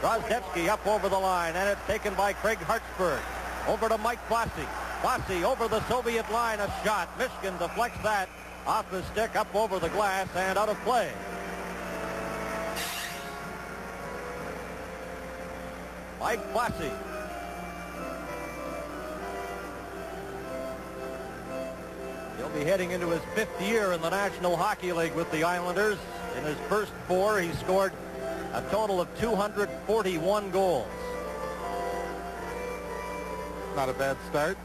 Drozdetsky up over the line, and it's taken by Craig Hartsburg. Over to Mike Bossy. Bossy over the Soviet line. A shot. Michigan deflects that off his stick, up over the glass, and out of play. Mike Bossy. be heading into his 5th year in the National Hockey League with the Islanders. In his first 4, he scored a total of 241 goals. Not a bad start.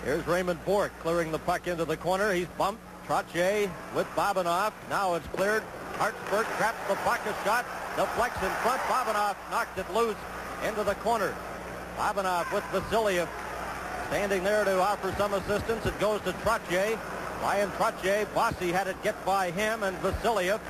Here's Raymond Bourque clearing the puck into the corner. He's bumped. Trottier with Babinoff. Now it's cleared. Hartsburg traps the puck. A shot. Deflects in front. Babinoff knocked it loose into the corner. Babinoff with Vasiliev standing there to offer some assistance. It goes to Trottier. Ryan Trottier. Bossy had it get by him, and Vasiliev,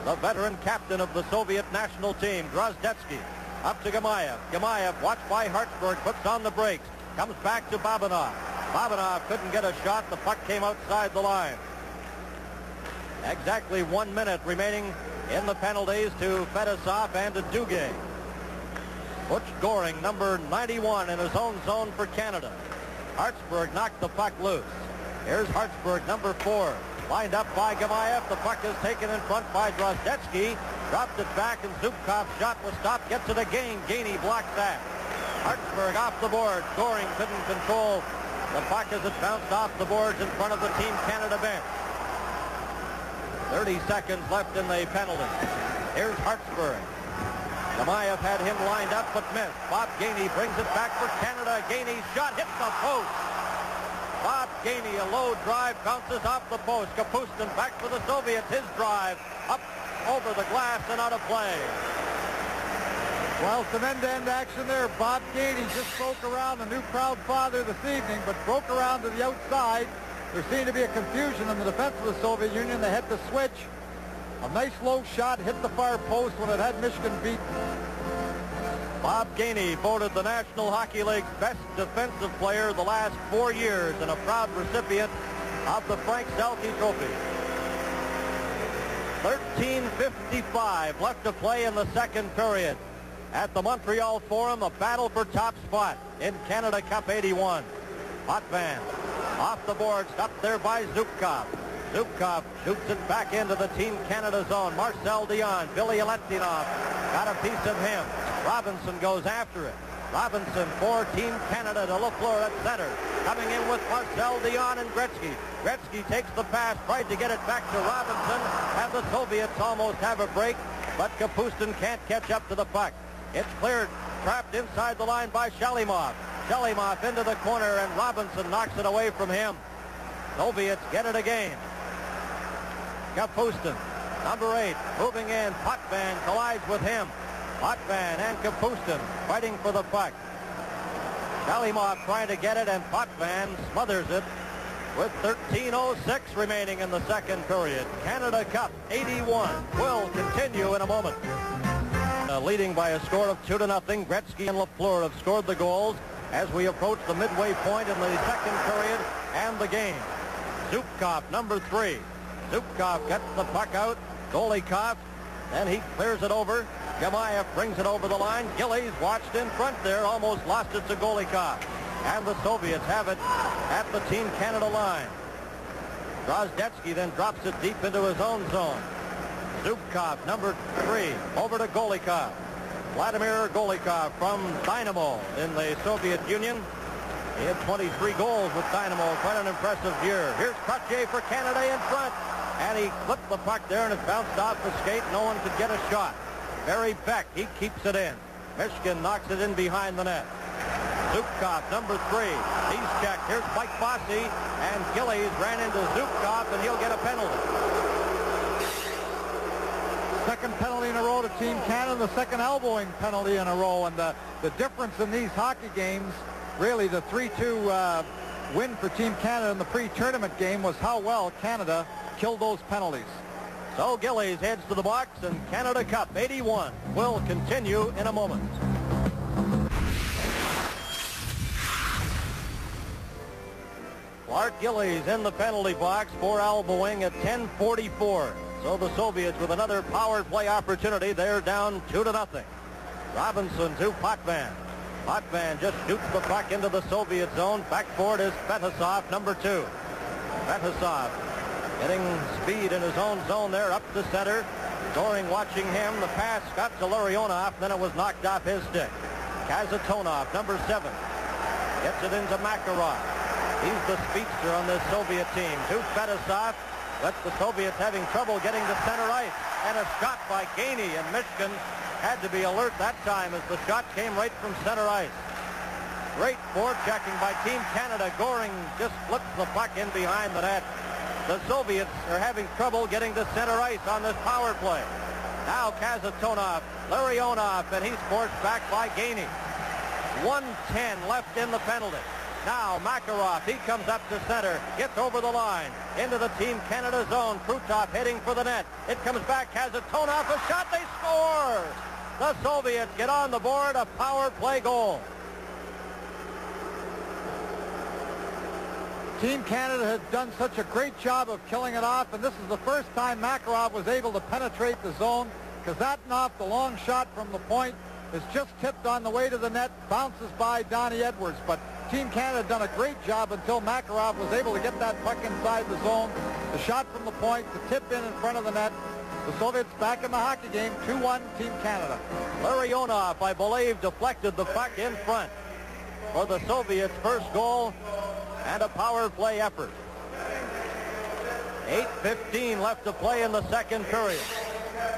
the veteran captain of the Soviet national team. Drozdetsky up to Gamayev. Gamayev, watched by Hartsburg, puts on the brakes. Comes back to Babinoff. Babinoff couldn't get a shot. The puck came outside the line. Exactly 1 minute remaining in the penalties to Fedosov and to Duguay. Butch Goring, number 91, in his own zone for Canada. Hartsburg knocked the puck loose. Here's Hartsburg, number 4. Lined up by Gamayev. The puck is taken in front by Drozdetsky. Dropped it back, and Zubkov's shot was stopped. Gets it again. Gainey blocks that. Hartsburg off the board. Goring couldn't control the puck as it bounced off the boards in front of the Team Canada bench. 30 seconds left in the penalty. Here's Hartsburg. Gamayev had him lined up but missed. Bob Gainey brings it back for Canada. Gainey's shot hits the post. Bob Gainey, a low drive, bounces off the post. Kapustin back for the Soviets. His drive up over the glass and out of play. Well, some end-to-end action there. Bob Gainey just broke around, the new proud father this evening, but broke around to the outside. There seemed to be a confusion in the defense of the Soviet Union. They had to switch. A nice low shot hit the far post when it had Michigan beaten. Bob Gainey voted the National Hockey League's best defensive player the last 4 years and a proud recipient of the Frank Selke Trophy. 13:55 left to play in the second period. At the Montreal Forum, a battle for top spot in Canada Cup 81. Potvin off the board, stopped there by Zubkov. Zubkov shoots it back into the Team Canada zone. Marcel Dion, Billy Aletinov got a piece of him. Robinson goes after it. Robinson for Team Canada to Lafleur at center. Coming in with Marcel Dion and Gretzky. Gretzky takes the pass, tried to get it back to Robinson, and the Soviets almost have a break, but Kapustin can't catch up to the puck. It's cleared, trapped inside the line by Shalimov. Shalimov into the corner, and Robinson knocks it away from him. Soviets get it again. Kapustin, number 8, moving in. Potvin collides with him. Potvin and Kapustin fighting for the puck. Shalimov trying to get it, and Potvin smothers it with 13:06 remaining in the second period. Canada Cup 81 will continue in a moment. Leading by a score of 2-0. Gretzky and Lafleur have scored the goals as we approach the midway point in the second period and the game. Zubkov, number 3. Zubkov gets the puck out. Golikov, and he clears it over. Gamayev brings it over the line. Gillies watched in front there, almost lost it to Golikov. And the Soviets have it at the Team Canada line. Drozdetsky then drops it deep into his own zone. Zubkov, number 3, over to Golikov. Vladimir Golikov from Dynamo in the Soviet Union. He had 23 goals with Dynamo. Quite an impressive year. Here's Trottier for Canada in front. And he clipped the puck there, and it bounced off the skate. No one could get a shot. Barry Beck, he keeps it in. Michigan knocks it in behind the net. Zubkov, number 3. He's checked. Here's Mike Bossy, and Gillies ran into Zubkov, and he'll get a penalty. Second penalty in a row to Team Canada, the second elbowing penalty in a row. And the difference in these hockey games, really the 3-2 win for Team Canada in the pre-tournament game, was how well Canada killed those penalties. So Gillies heads to the box, and Canada Cup 81 will continue in a moment. Clark Gillies in the penalty box for elbowing at 10:44. So the Soviets with another power play opportunity. They're down 2-0. Robinson to Potvin. Potvin just shoots the puck into the Soviet zone. Backboard is Fedosov, number 2. Fedosov getting speed in his own zone there, up the center. Goring watching him. The pass got to Larionov, then it was knocked off his stick. Kazatonov, number 7, gets it into Makarov. He's the speedster on this Soviet team. To Fedosov, but the Soviets having trouble getting to center ice. And a shot by Gainey, and Michigan had to be alert that time as the shot came right from center ice. Great forechecking by Team Canada. Goring just flips the puck in behind the net. The Soviets are having trouble getting to center ice on this power play. Now Kazatonov, Larionov, and he's forced back by Gainey. 1:10 left in the penalty. Now Makarov, he comes up to center, gets over the line, into the Team Canada zone. Krutov heading for the net. It comes back, Kazatonov, a shot, they score! The Soviets get on the board, a power play goal. Team Canada had done such a great job of killing it off, and this is the first time Makarov was able to penetrate the zone. Kazatonov, the long shot from the point, is just tipped on the way to the net, bounces by Donnie Edwards, but Team Canada had done a great job until Makarov was able to get that puck inside the zone. The shot from the point, the tip in front of the net. The Soviets back in the hockey game, 2-1 Team Canada. Larionov, I believe, deflected the puck in front for the Soviets' first goal and a power play effort. 8:15 left to play in the second period.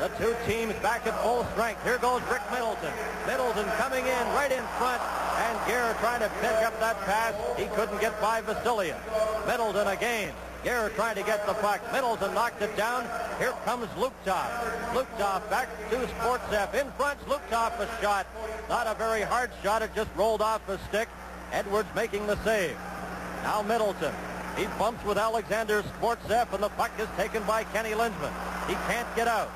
The two teams back at full strength. Here goes Rick Middleton. Middleton coming in right in front, and Gare trying to pick up that pass. He couldn't get by Vasiliev. Middleton again. Gare trying to get the puck. Middleton knocked it down. Here comes Luktov. Luktov back to Sportsev. In front, Luktov a shot. Not a very hard shot. It just rolled off the stick. Edwards making the save. Now Middleton. He bumps with Alexander Sportsev, and the puck is taken by Kenny Linzman. He can't get out.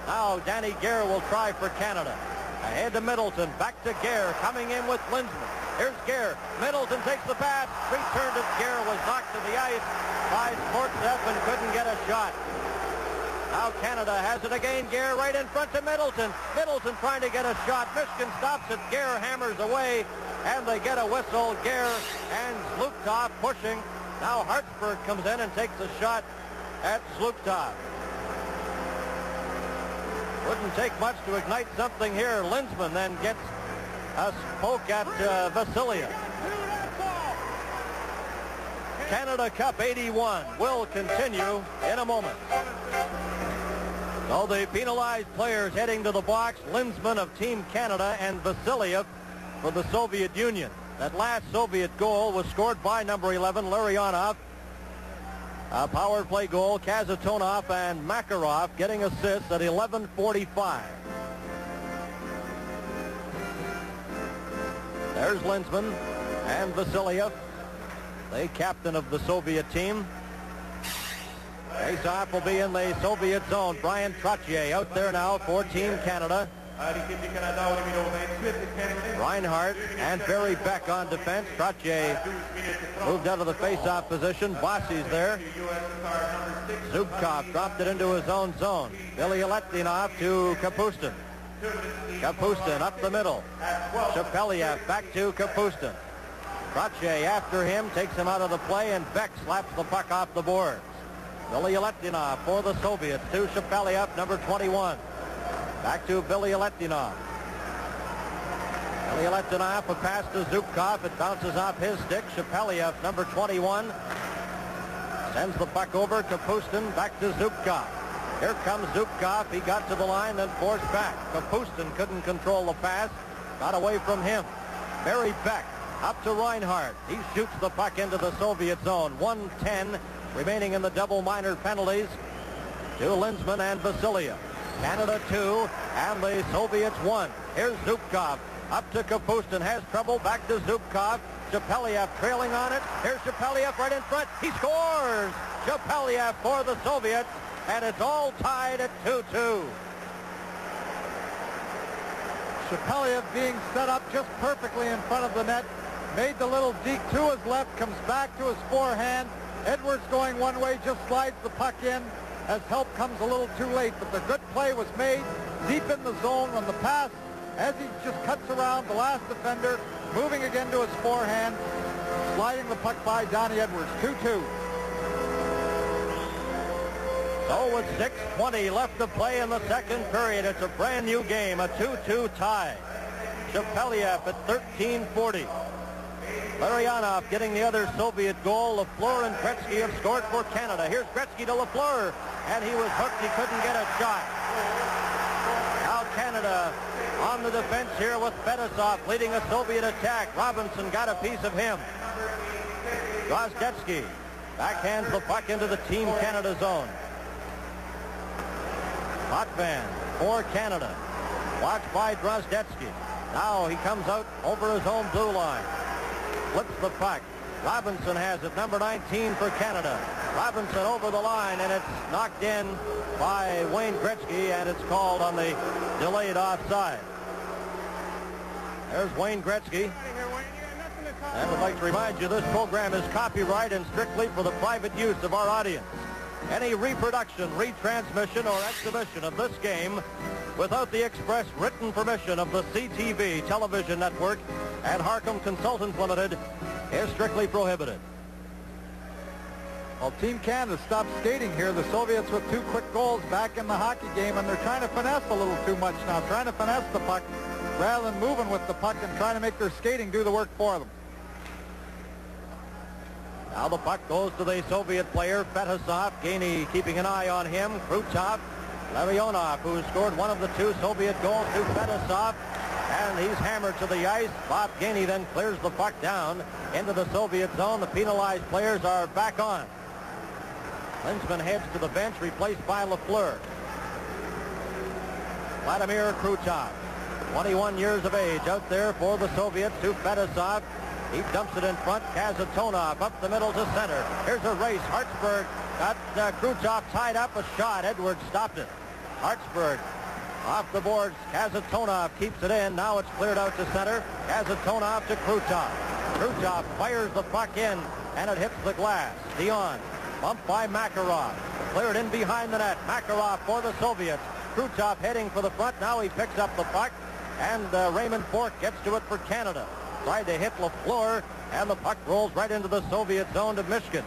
Now Danny Gare will try for Canada. Ahead to Middleton. Back to Gare. Coming in with Linzman. Here's Gare. Middleton takes the pass. Returned it. Gare was knocked to the ice by Sportsev and couldn't get a shot. Now Canada has it again. Gare right in front to Middleton. Middleton trying to get a shot. Michigan stops it. Gare hammers away, and they get a whistle. Gare and Luktov pushing. Now Hartsburg comes in and takes a shot at Luktov. Wouldn't take much to ignite something here. Linzman then gets a poke at Vasiliev. Canada Cup 81 will continue in a moment. So the penalized players heading to the box, Linzman of Team Canada and Vasiliev for the Soviet Union. That last Soviet goal was scored by number 11, Larionov. A power play goal, Kazatonov and Makarov getting assists at 11:45. There's Linzman and Vasiliev, the captain of the Soviet team. Face-off will be in the Soviet zone. Brian Trottier out there now for Team Canada. Reinhardt and Barry Beck on defense. Trottier moved out of the face-off position. Bossy's there. Zubkov dropped it into his own zone. Billy Aletdinov to Kapustin. Kapustin up the middle. Shepeliev back to Kapustin. Trottier after him, takes him out of the play, and Beck slaps the puck off the boards. Billy Aletdinov for the Soviets to Shepeliev, number 21. Back to Billy Aletdinov. Billy Aletdinov, a pass to Zubkov. It bounces off his stick. Shepeliev, number 21, sends the puck over. Kapustin back to Zubkov. Here comes Zubkov. He got to the line, then forced back. Kapustin couldn't control the pass. Got away from him. Barry Beck up to Reinhardt. He shoots the puck into the Soviet zone. 1:10 remaining in the double minor penalties to Linzman and Vasiliev. Canada 2 and the Soviets 1. Here's Zubkov up to Kapustin. Has trouble. Back to Zubkov. Shepeliev trailing on it. Here's Shepeliev right in front. He scores! Shepeliev for the Soviets, and it's all tied at 2-2. Shepeliev being set up just perfectly in front of the net. Made the little deke to his left. Comes back to his forehand. Edwards going one way, just slides the puck in as help comes a little too late. But the good play was made deep in the zone on the pass as he just cuts around the last defender, moving again to his forehand, sliding the puck by Donnie Edwards. 2-2. So with 6:20 left to play in the second period, it's a brand new game, a 2-2 tie. Shepeliev at 13:40. Larionov getting the other Soviet goal. Lafleur and Gretzky have scored for Canada. Here's Gretzky to Lafleur, and he was hooked. He couldn't get a shot. Now Canada on the defense here with Fetisov leading a Soviet attack. Robinson got a piece of him. Drozdetsky backhands the puck into the Team Canada zone. Potvin for Canada. Watched by Drozdetsky. Now he comes out over his own blue line. Flips the puck. Robinson has it, number 19 for Canada. Robinson over the line, and it's knocked in by Wayne Gretzky, and it's called on the delayed offside. There's Wayne Gretzky. And I'd like to remind you this program is copyright and strictly for the private use of our audience. Any reproduction, retransmission, or exhibition of this game without the express written permission of the CTV television network and Harcum Consultants Limited is strictly prohibited. Well, Team Canada stopped skating here. The Soviets with 2 quick goals back in the hockey game, and they're trying to finesse a little too much now, trying to finesse the puck rather than moving with the puck and trying to make their skating do the work for them. Now the puck goes to the Soviet player, Fetisov. Gainey keeping an eye on him. Krutov, Larionov, who scored one of the 2 Soviet goals, to Fetisov. And he's hammered to the ice. Bob Gainey then clears the puck down into the Soviet zone. The penalized players are back on. Lindsman heads to the bench, replaced by Lafleur. Vladimir Krutov, 21 years of age, out there for the Soviets to Fetisov. He dumps it in front. Kazatonov up the middle to center. Here's a race. Hartsburg got Krutov tied up. A shot. Edwards stopped it. Hartsburg off the boards. Kazatonov keeps it in. Now it's cleared out to center. Kazatonov to Krutov. Krutov fires the puck in, and it hits the glass. Dion bumped by Makarov. Cleared in behind the net. Makarov for the Soviets. Krutov heading for the front. Now he picks up the puck, and Raymond Bourque gets to it for Canada. Tried to hit Lafleur, and the puck rolls right into the Soviet zone to Mishkin.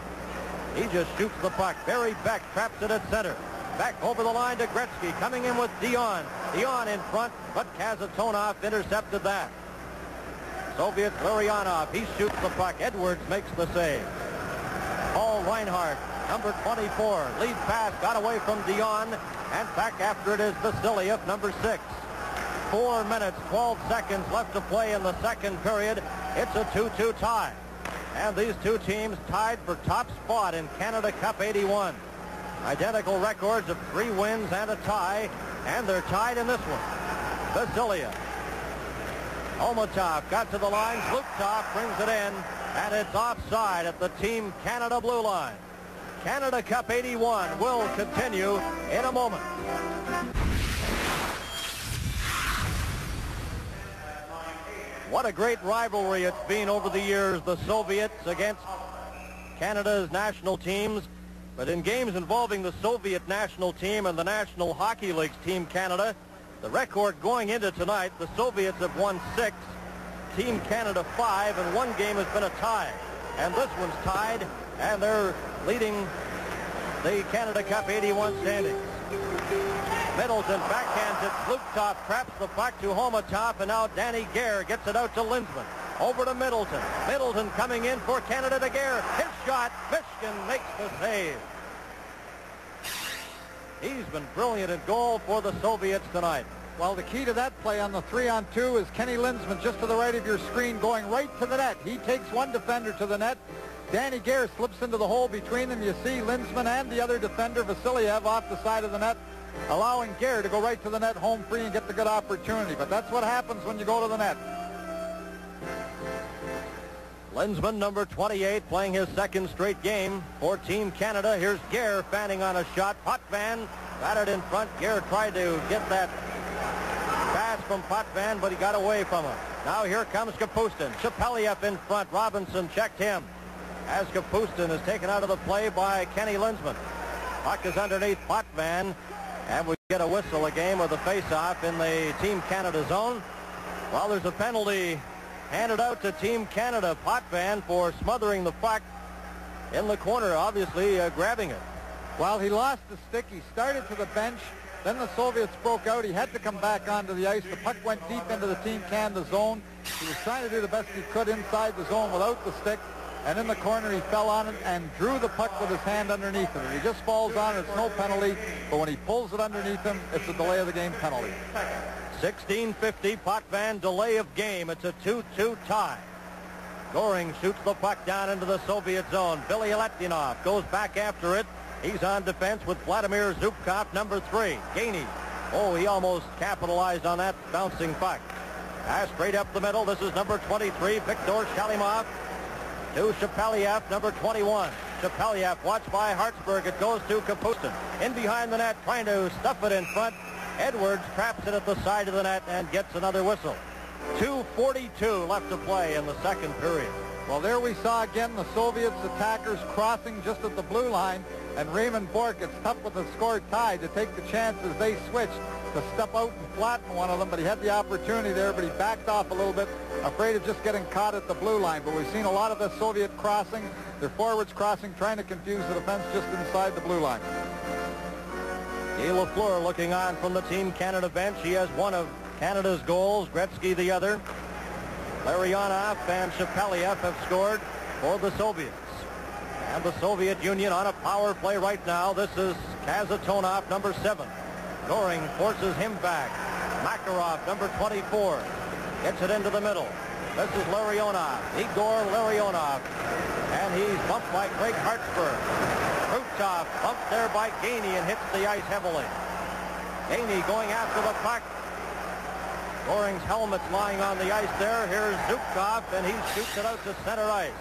He just shoots the puck. Barry Beck traps it at center. Back over the line to Gretzky, coming in with Dion. Dion in front, but Kazatonov intercepted that. Soviets, Larionov, he shoots the puck. Edwards makes the save. Paul Reinhardt, number 24, lead pass, got away from Dion, and back after it is Vasiliev, number 6. 4 minutes, 12 seconds left to play in the second period. It's a 2-2 tie. And these 2 teams tied for top spot in Canada Cup 81. Identical records of 3 wins and a tie, and they're tied in this one. Vasiliev. Omatov got to the line. Zlukov brings it in, and it's offside at the Team Canada blue line. Canada Cup 81 will continue in a moment. What a great rivalry it's been over the years, the Soviets against Canada's national teams. But in games involving the Soviet national team and the National Hockey League's Team Canada, the record going into tonight, the Soviets have won 6, Team Canada 5, and 1 game has been a tie. And this one's tied, and they're leading the Canada Cup 81 standings. Middleton backhands it. Zlukov traps the puck to Homatov, and now Danny Gare gets it out to Lindsman. Over to Middleton. Middleton coming in for Canada to Gare. His shot. Mishkin makes the save. He's been brilliant in goal for the Soviets tonight. Well, the key to that play on the 3-on-2 is Kenny Lindsman just to the right of your screen going right to the net. He takes one defender to the net. Danny Gare slips into the hole between them. You see Lindsman and the other defender, Vasiliev, off the side of the net, allowing Gare to go right to the net home free and get the good opportunity. But that's what happens when you go to the net. Lindsman, number 28, playing his 2nd straight game for Team Canada. Here's Gare fanning on a shot. Potvin batted in front. Gare tried to get that pass from Potvin, but he got away from him. Now here comes Kapustin. Shapeliev in front. Robinson checked him as Kapustin is taken out of the play by Kenny Lindsman. Puck is underneath Potvin, and we get a whistle, a game of the face-off in the Team Canada zone. Well, there's a penalty handed out to Team Canada. Potvin for smothering the puck in the corner, obviously grabbing it. Well, he lost the stick. He started to the bench, Then the Soviets broke out. He had to come back onto the ice. The puck went deep into the Team Canada zone. He was trying to do the best he could inside the zone without the stick. And in the corner, he fell on it and drew the puck with his hand underneath it. If he just falls on it, it's no penalty. But when he pulls it underneath him, it's a delay of the game penalty. 16:50, Potvin delay of game. It's a 2-2 tie. Goring shoots the puck down into the Soviet zone. Billy Aletinov goes back after it. He's on defense with Vladimir Zubkov, number 3. Gainey. Oh, he almost capitalized on that bouncing puck. Pass straight up the middle. This is number 23, Viktor Shalimov. To Shepeliev, number 21. Shepeliev watched by Hartsburg. It goes to Kapustin. In behind the net, trying to stuff it in front. Edwards traps it at the side of the net and gets another whistle. 2:42 left to play in the second period. Well, there we saw again the Soviets attackers crossing just at the blue line, and Raymond Bourque, it's tough with the score tied to take the chance as they switched to step out and flatten one of them, but he had the opportunity there, but he backed off a little bit, afraid of just getting caught at the blue line. But we've seen a lot of the Soviet crossing, their forwards crossing, trying to confuse the defense just inside the blue line. Guy Lafleur looking on from the Team Canada bench. He has one of Canada's goals, Gretzky the other. Larionov and Shepeliev have scored for the Soviets. And the Soviet Union on a power play right now. This is Kazatonov, number 7. Goring forces him back. Makarov, number 24, gets it into the middle. This is Larionov, Igor Larionov. And he's bumped by Craig Hartsburg. Krutov bumped there by Gainey and hits the ice heavily. Gainey going after the puck. Goring's helmet's lying on the ice there. Here's Zubkov, and he shoots it out to center ice.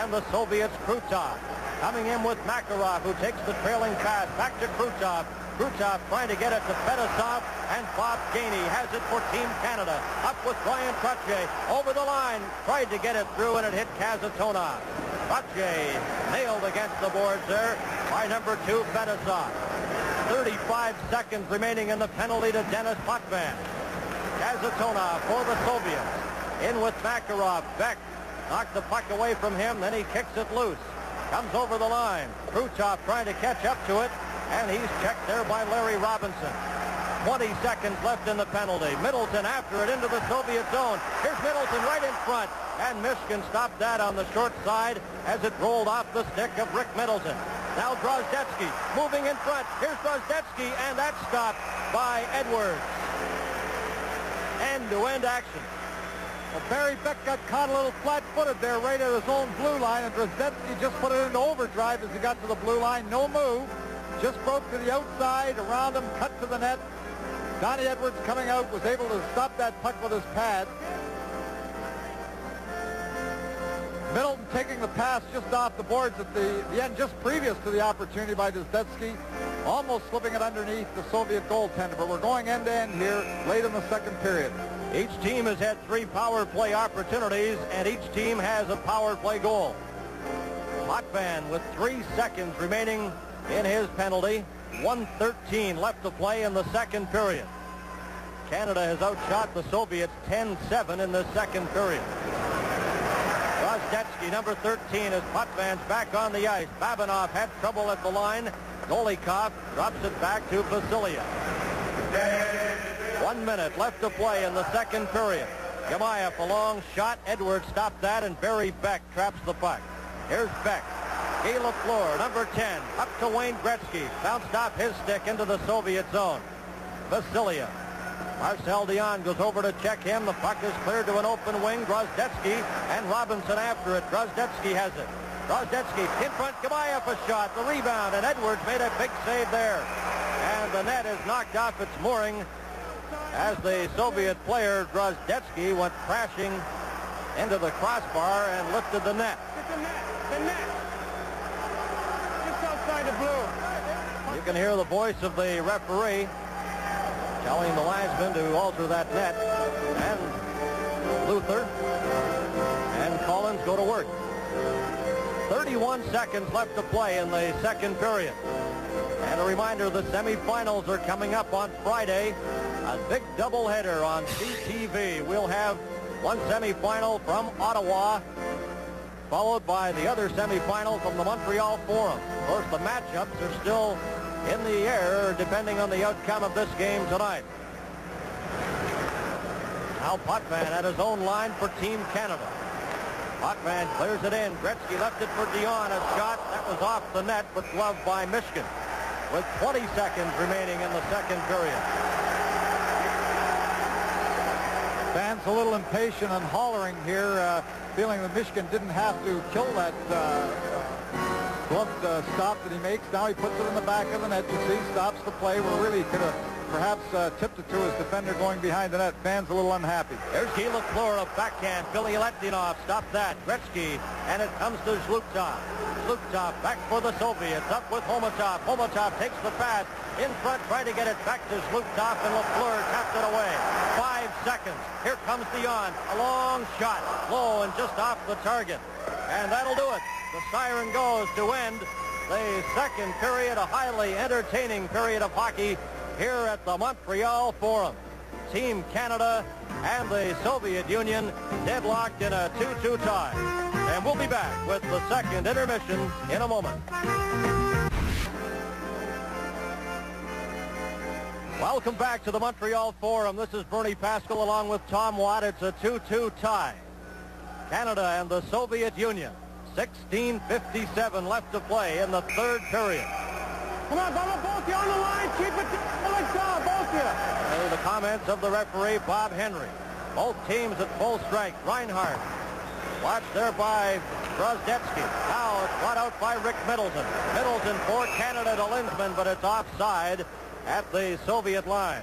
And the Soviets, Krutov, coming in with Makarov, who takes the trailing pass back to Krutov. Krutov trying to get it to Fedosov, and Bob Gainey has it for Team Canada. Up with Brian Trottier, over the line, tried to get it through, and it hit Kazatonov. Trottier nailed against the boards there by number 2, Fedosov. 35 seconds remaining in the penalty to Denis Potvin. Kazatonov for the Soviets. In with Makarov. Beck knocked the puck away from him, then he kicks it loose. Comes over the line. Krutov trying to catch up to it, and he's checked there by Larry Robinson. 20 seconds left in the penalty. Middleton after it into the Soviet zone. Here's Middleton right in front, and Michigan stopped that on the short side as it rolled off the stick of Rick Middleton. Now Drozdetsky moving in front. Here's Drozdetsky, and that's stopped by Edwards. End-to-end action. Well, Barry Beck got caught a little flat-footed there right at his own blue line, and Drozdetsky just put it into overdrive as he got to the blue line. No move. Just broke to the outside, around him, cut to the net. Donnie Edwards coming out was able to stop that puck with his pad. Middleton taking the pass just off the boards at the end, just previous to the opportunity by Drozdetsky, almost slipping it underneath the Soviet goaltender. But we're going end-to-end here late in the second period. Each team has had 3 power play opportunities, and each team has a power play goal. Potvin with 3 seconds remaining in his penalty. 1:13 left to play in the second period. Canada has outshot the Soviets 10-7 in the second period. Drozdetsky, number 13, as Potvin's back on the ice. Babinov had trouble at the line. Golikov drops it back to Vasiliev. 1 minute left to play in the second period. Gamayev, a long shot. Edwards stopped that, and Barry Beck traps the puck. Here's Beck. Guy Lafleur, number 10, up to Wayne Gretzky. Bounced off his stick into the Soviet zone. Vasiliev. Marcel Dion goes over to check him. The puck is cleared to an open wing. Drozdetsky and Robinson after it. Drozdetsky has it. Drozdetsky in front. Gamayev a shot. The rebound, and Edwards made a big save there. And the net is knocked off its mooring as the Soviet player Drozdetsky went crashing into the crossbar and lifted the net. The net. Just outside the blue. You can hear the voice of the referee telling the linesman to alter that net. And Luther and Collins go to work. 31 seconds left to play in the second period. And a reminder, the semifinals are coming up on Friday. A big doubleheader on CTV. We'll have one semifinal from Ottawa, followed by the other semifinal from the Montreal Forum. Of course, the matchups are still in the air, depending on the outcome of this game tonight. Now Potvin at his own line for Team Canada. Potvin clears it in. Gretzky left it for Dion. A shot that was off the net, but gloved by Mishkin, with 20 seconds remaining in the second period. Fans a little impatient and hollering here, feeling that Mishkin didn't have to kill that gloved stop that he makes. Now he puts it in the back of the net. You see, stops the play where really could have perhaps tipped it to his defender going behind the net. Fans a little unhappy. There's Guy Lafleur, a backhand. Billy Letdinov stopped that. Gretzky, and it comes to Zhlukov. Zhlukov back for the Soviets, up with Homatov. Homatov takes the pass in front, trying to get it back to Zhlukov, and Lafleur tapped it away. 5 seconds. Here comes Dion. A long shot, low and just off the target. And that'll do it. The siren goes to end the second period, a highly entertaining period of hockey here at the Montreal Forum. Team Canada and the Soviet Union deadlocked in a 2-2 tie. And we'll be back with the second intermission in a moment. Welcome back to the Montreal Forum. This is Bernie Pascal along with Tom Watt. It's a 2-2 tie. Canada and the Soviet Union. 16:57 left to play in the third period. Come on, Bubba, both you on the line. Keep it down, both you. The comments of the referee, Bob Henry. Both teams at full strength. Reinhardt watched there by Drozdetsky. Now it's brought out by Rick Middleton. Middleton for Canada to Lindsman, but it's offside at the Soviet line.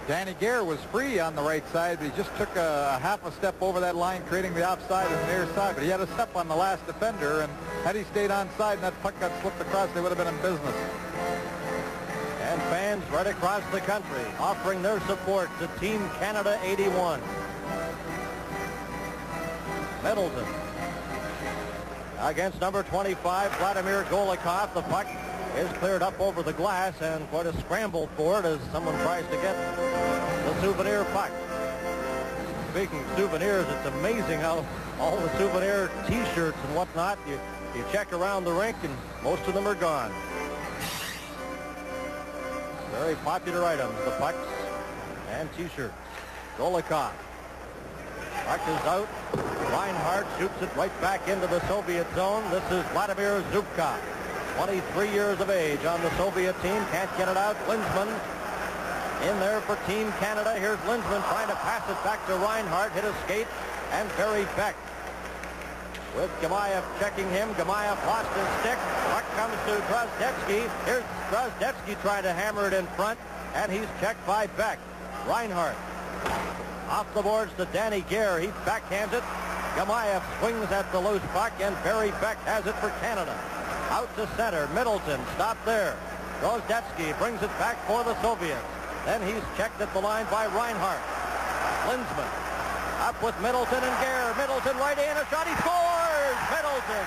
Danny Gare was free on the right side. He just took a half a step over that line, creating the offside on the near side. But he had a step on the last defender, and had he stayed onside and that puck got slipped across, they would have been in business. And fans right across the country offering their support to Team Canada 81. Middleton against number 25, Vladimir Golikov. The puck is cleared up over the glass, and quite a scramble for it as someone tries to get the souvenir puck. Speaking of souvenirs, it's amazing how all the souvenir T-shirts and whatnot, you check around the rink and most of them are gone. Very popular items, the pucks and T-shirts. Golikov. Puck is out. Reinhardt shoots it right back into the Soviet zone. This is Vladimir Zubkov. 23 years of age on the Soviet team. Can't get it out. Lindsman in there for Team Canada. Here's Lindsman trying to pass it back to Reinhardt. Hit a skate. And Barry Beck with Gamayev checking him. Gamayev lost his stick. Puck comes to Drozdetsky. Here's Drozdetsky trying to hammer it in front. And he's checked by Beck. Reinhardt off the boards to Danny Gare. He backhands it. Gamayev swings at the loose puck. And Barry Beck has it for Canada. Out to center. Middleton stopped there. Drozdetsky brings it back for the Soviets. Then he's checked at the line by Reinhardt. Lindsman up with Middleton and Gare. Middleton right in. A shot. He scores! Middleton.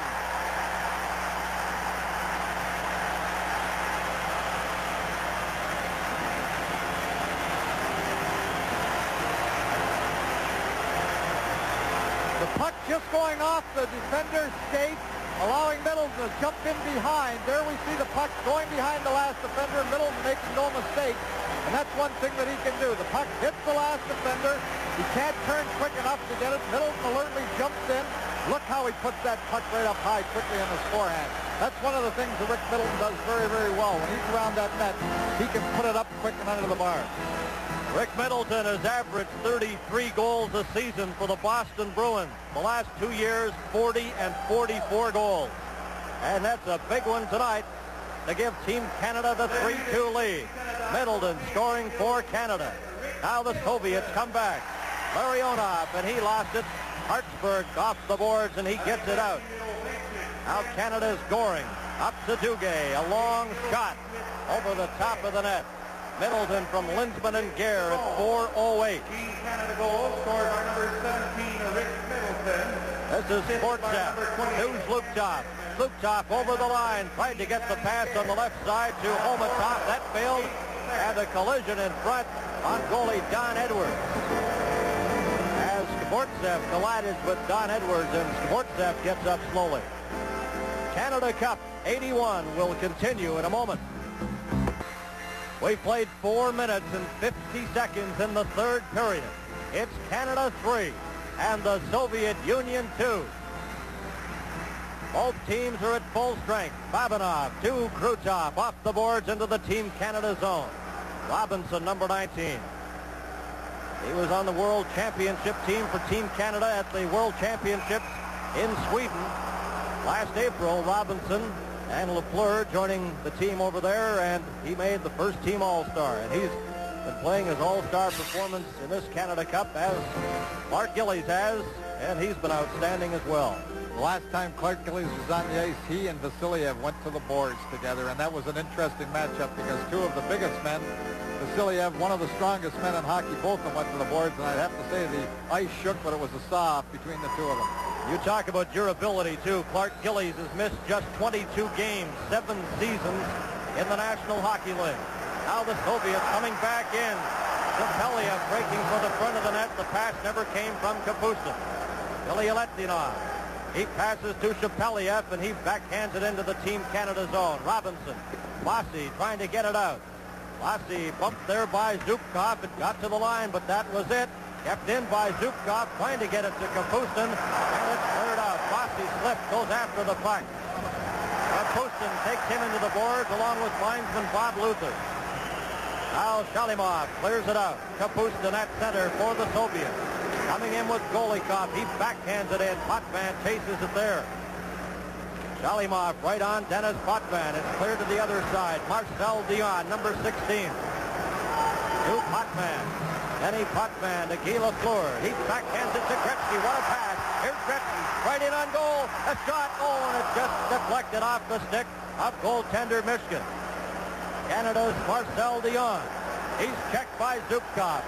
The puck just going off the defender's skate, allowing Middleton to jump in behind. There we see the puck going behind the last defender. Middleton makes no mistake, and that's one thing that he can do. The puck hits the last defender. He can't turn quick enough to get it. Middleton alertly jumps in. Look how he puts that puck right up high quickly on his forehand. That's one of the things that Rick Middleton does very, very well. When he's around that net, he can put it up quick and under the bar. Rick Middleton has averaged 33 goals a season for the Boston Bruins. The last 2 years, 40 and 44 goals. And that's a big one tonight to give Team Canada the 3-2 lead. Middleton scoring for Canada. Now the Soviets come back. Larionov, and he lost it. Hartsburg off the boards, and he gets it out. Now Canada's scoring. Up to Duguay. A long shot over the top of the net. Middleton from Lindsman and Gare at 4:08. Canada goal scored by number 17, Rick Middleton. This is Sportsev. Here's Zhlukov. Zhlukov over the line. Tried to get the pass on the left side to Homatov. That failed. And a collision in front on goalie Don Edwards. As Sportsev collided with Don Edwards, and Sportsev gets up slowly. Canada Cup 81 will continue in a moment. We played 4 minutes and 50 seconds in the third period. It's Canada 3 and the Soviet Union 2. Both teams are at full strength. Babanov to Krutov off the boards into the Team Canada zone. Robinson, number 19. He was on the World Championship team for Team Canada at the World Championships in Sweden last April. Robinson and Lafleur joining the team over there, and he made the first team All-Star. And he's been playing his All-Star performance in this Canada Cup as Clark Gillies has, and he's been outstanding as well. The last time Clark Gillies was on the ice, he and Vasiliev went to the boards together, and that was an interesting matchup because two of the biggest men, Vasiliev, one of the strongest men in hockey, both of them went to the boards, and I'd have to say the ice shook, but it was a saw between the two of them. You talk about durability, too. Clark Gillies has missed just 22 games, 7 seasons in the National Hockey League. Now the Soviets coming back in. Shepeliev breaking for the front of the net. The pass never came from Kapustin. Ilya-Letdinov. He passes to Shepeliev, and he backhands it into the Team Canada zone. Robinson. Bossy trying to get it out. Bossy bumped there by Zubkov. It got to the line, but that was it. Kept in by Zubkov, trying to get it to Kapustin, and it's cleared out. Bossy slipped, goes after the puck. Kapustin takes him into the boards along with linesman Bob Luther. Now Shalimov clears it out. Kapustin at center for the Soviets. Coming in with Golikov. He backhands it in. Potvin chases it there. Shalimov right on Dennis Potvin. It's cleared to the other side. Marcel Dion, number 16. To Potvin. Denny Potvin to Guy Lafleur. He backhands it to Gretzky. What a pass. Here's Gretzky. Right in on goal. A shot. Oh, and it just deflected off the stick of goaltender Michigan. Canada's Marcel Dion. He's checked by Zubkov.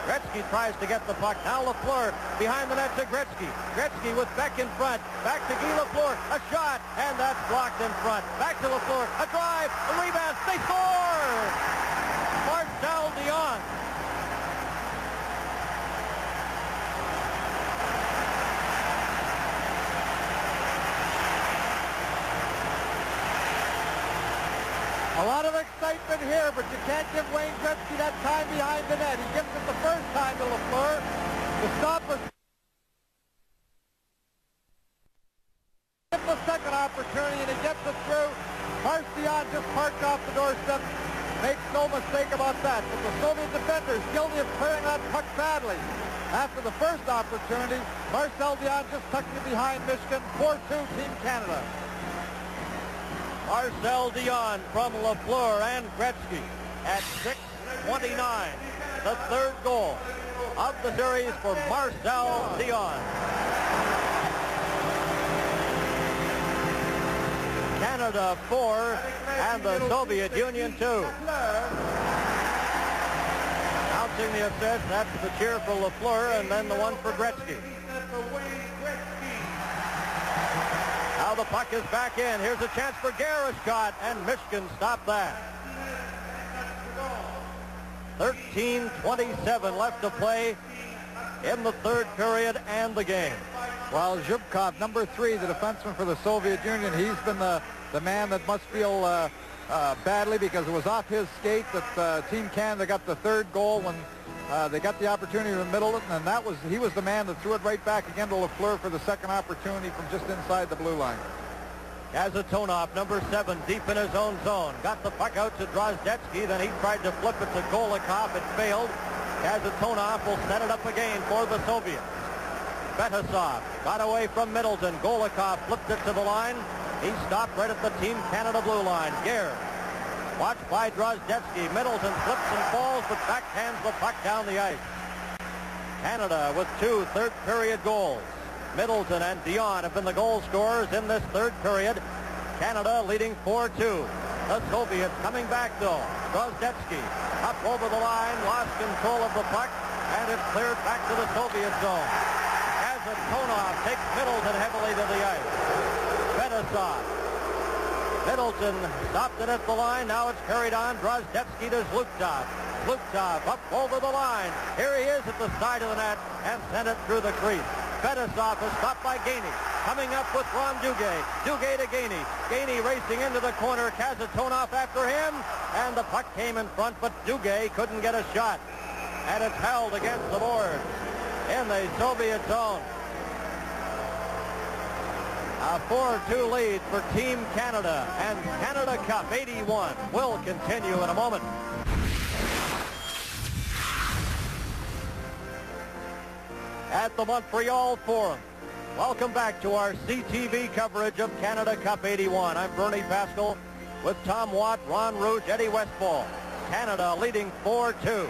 Gretzky tries to get the puck. Now Lafleur behind the net to Gretzky. Gretzky with Beck in front. Back to Guy Lafleur. A shot, and that's blocked in front. Back to Lafleur. A drive. A rebound. They score! Marcel Dion. A lot of excitement here, but you can't give Wayne Gretzky that time behind the net. He gives it the first time to Lafleur. The stopper gives the second opportunity, and he gets it through. Marcion just parked off the doorstep. Makes no mistake about that. But the Soviet defenders guilty of clearing that puck badly. After the first opportunity, Marcel Dion just tucked it behind Michigan. 4-2 Team Canada. Marcel Dion from Lafleur and Gretzky at 6:29. The third goal of the series for Marcel Dion. Canada 4 and the Soviet Union 2. Announcing the assist, that's the cheer for Lafleur and then the one for Gretzky. Now the puck is back in. Here's a chance for Garishkot, and Michigan stopped that. 13:27 left to play in the third period and the game. Well, Zubkov, number 3, the defenseman for the Soviet Union, he's been the man that must feel badly because it was off his skate that Team Canada got the third goal when they got the opportunity to middle it, and he was the man that threw it right back again to Lafleur for the second opportunity from just inside the blue line. Kazatonov, number 7, deep in his own zone. Got the puck out to Drozdetsky, then he tried to flip it to Golikov. It failed. Kazatonov will set it up again for the Soviets. Fetisov got away from Middleton. Golikov flipped it to the line. He stopped right at the Team Canada blue line. Gare watched by Drozdetsky. Middleton slips and falls, but backhands the puck down the ice. Canada with 2 third-period goals. Middleton and Dion have been the goal scorers in this third period. Canada leading 4-2. The Soviets coming back, though. Drozdetsky up over the line, lost control of the puck, and it's cleared back to the Soviet zone. Kazatonov takes Middleton heavily to the ice. Fetisov. Middleton stopped it at the line. Now it's carried on. Drozdetsky to Zluktov. Zluktov up over the line. Here he is at the side of the net and sent it through the crease. Fetisov is stopped by Gainey. coming up with Ron Duguay. Duguay to Gainey. Gainey racing into the corner. Kazatonov after him. And the puck came in front, but Duguay couldn't get a shot. And it's held against the board in the Soviet zone. A 4-2 lead for Team Canada, and Canada Cup 81 will continue in a moment. At the Montreal Forum, welcome back to our CTV coverage of Canada Cup 81. I'm Bernie Pascal with Tom Watt, Ron Rouge, Eddie Westfall. Canada leading 4-2.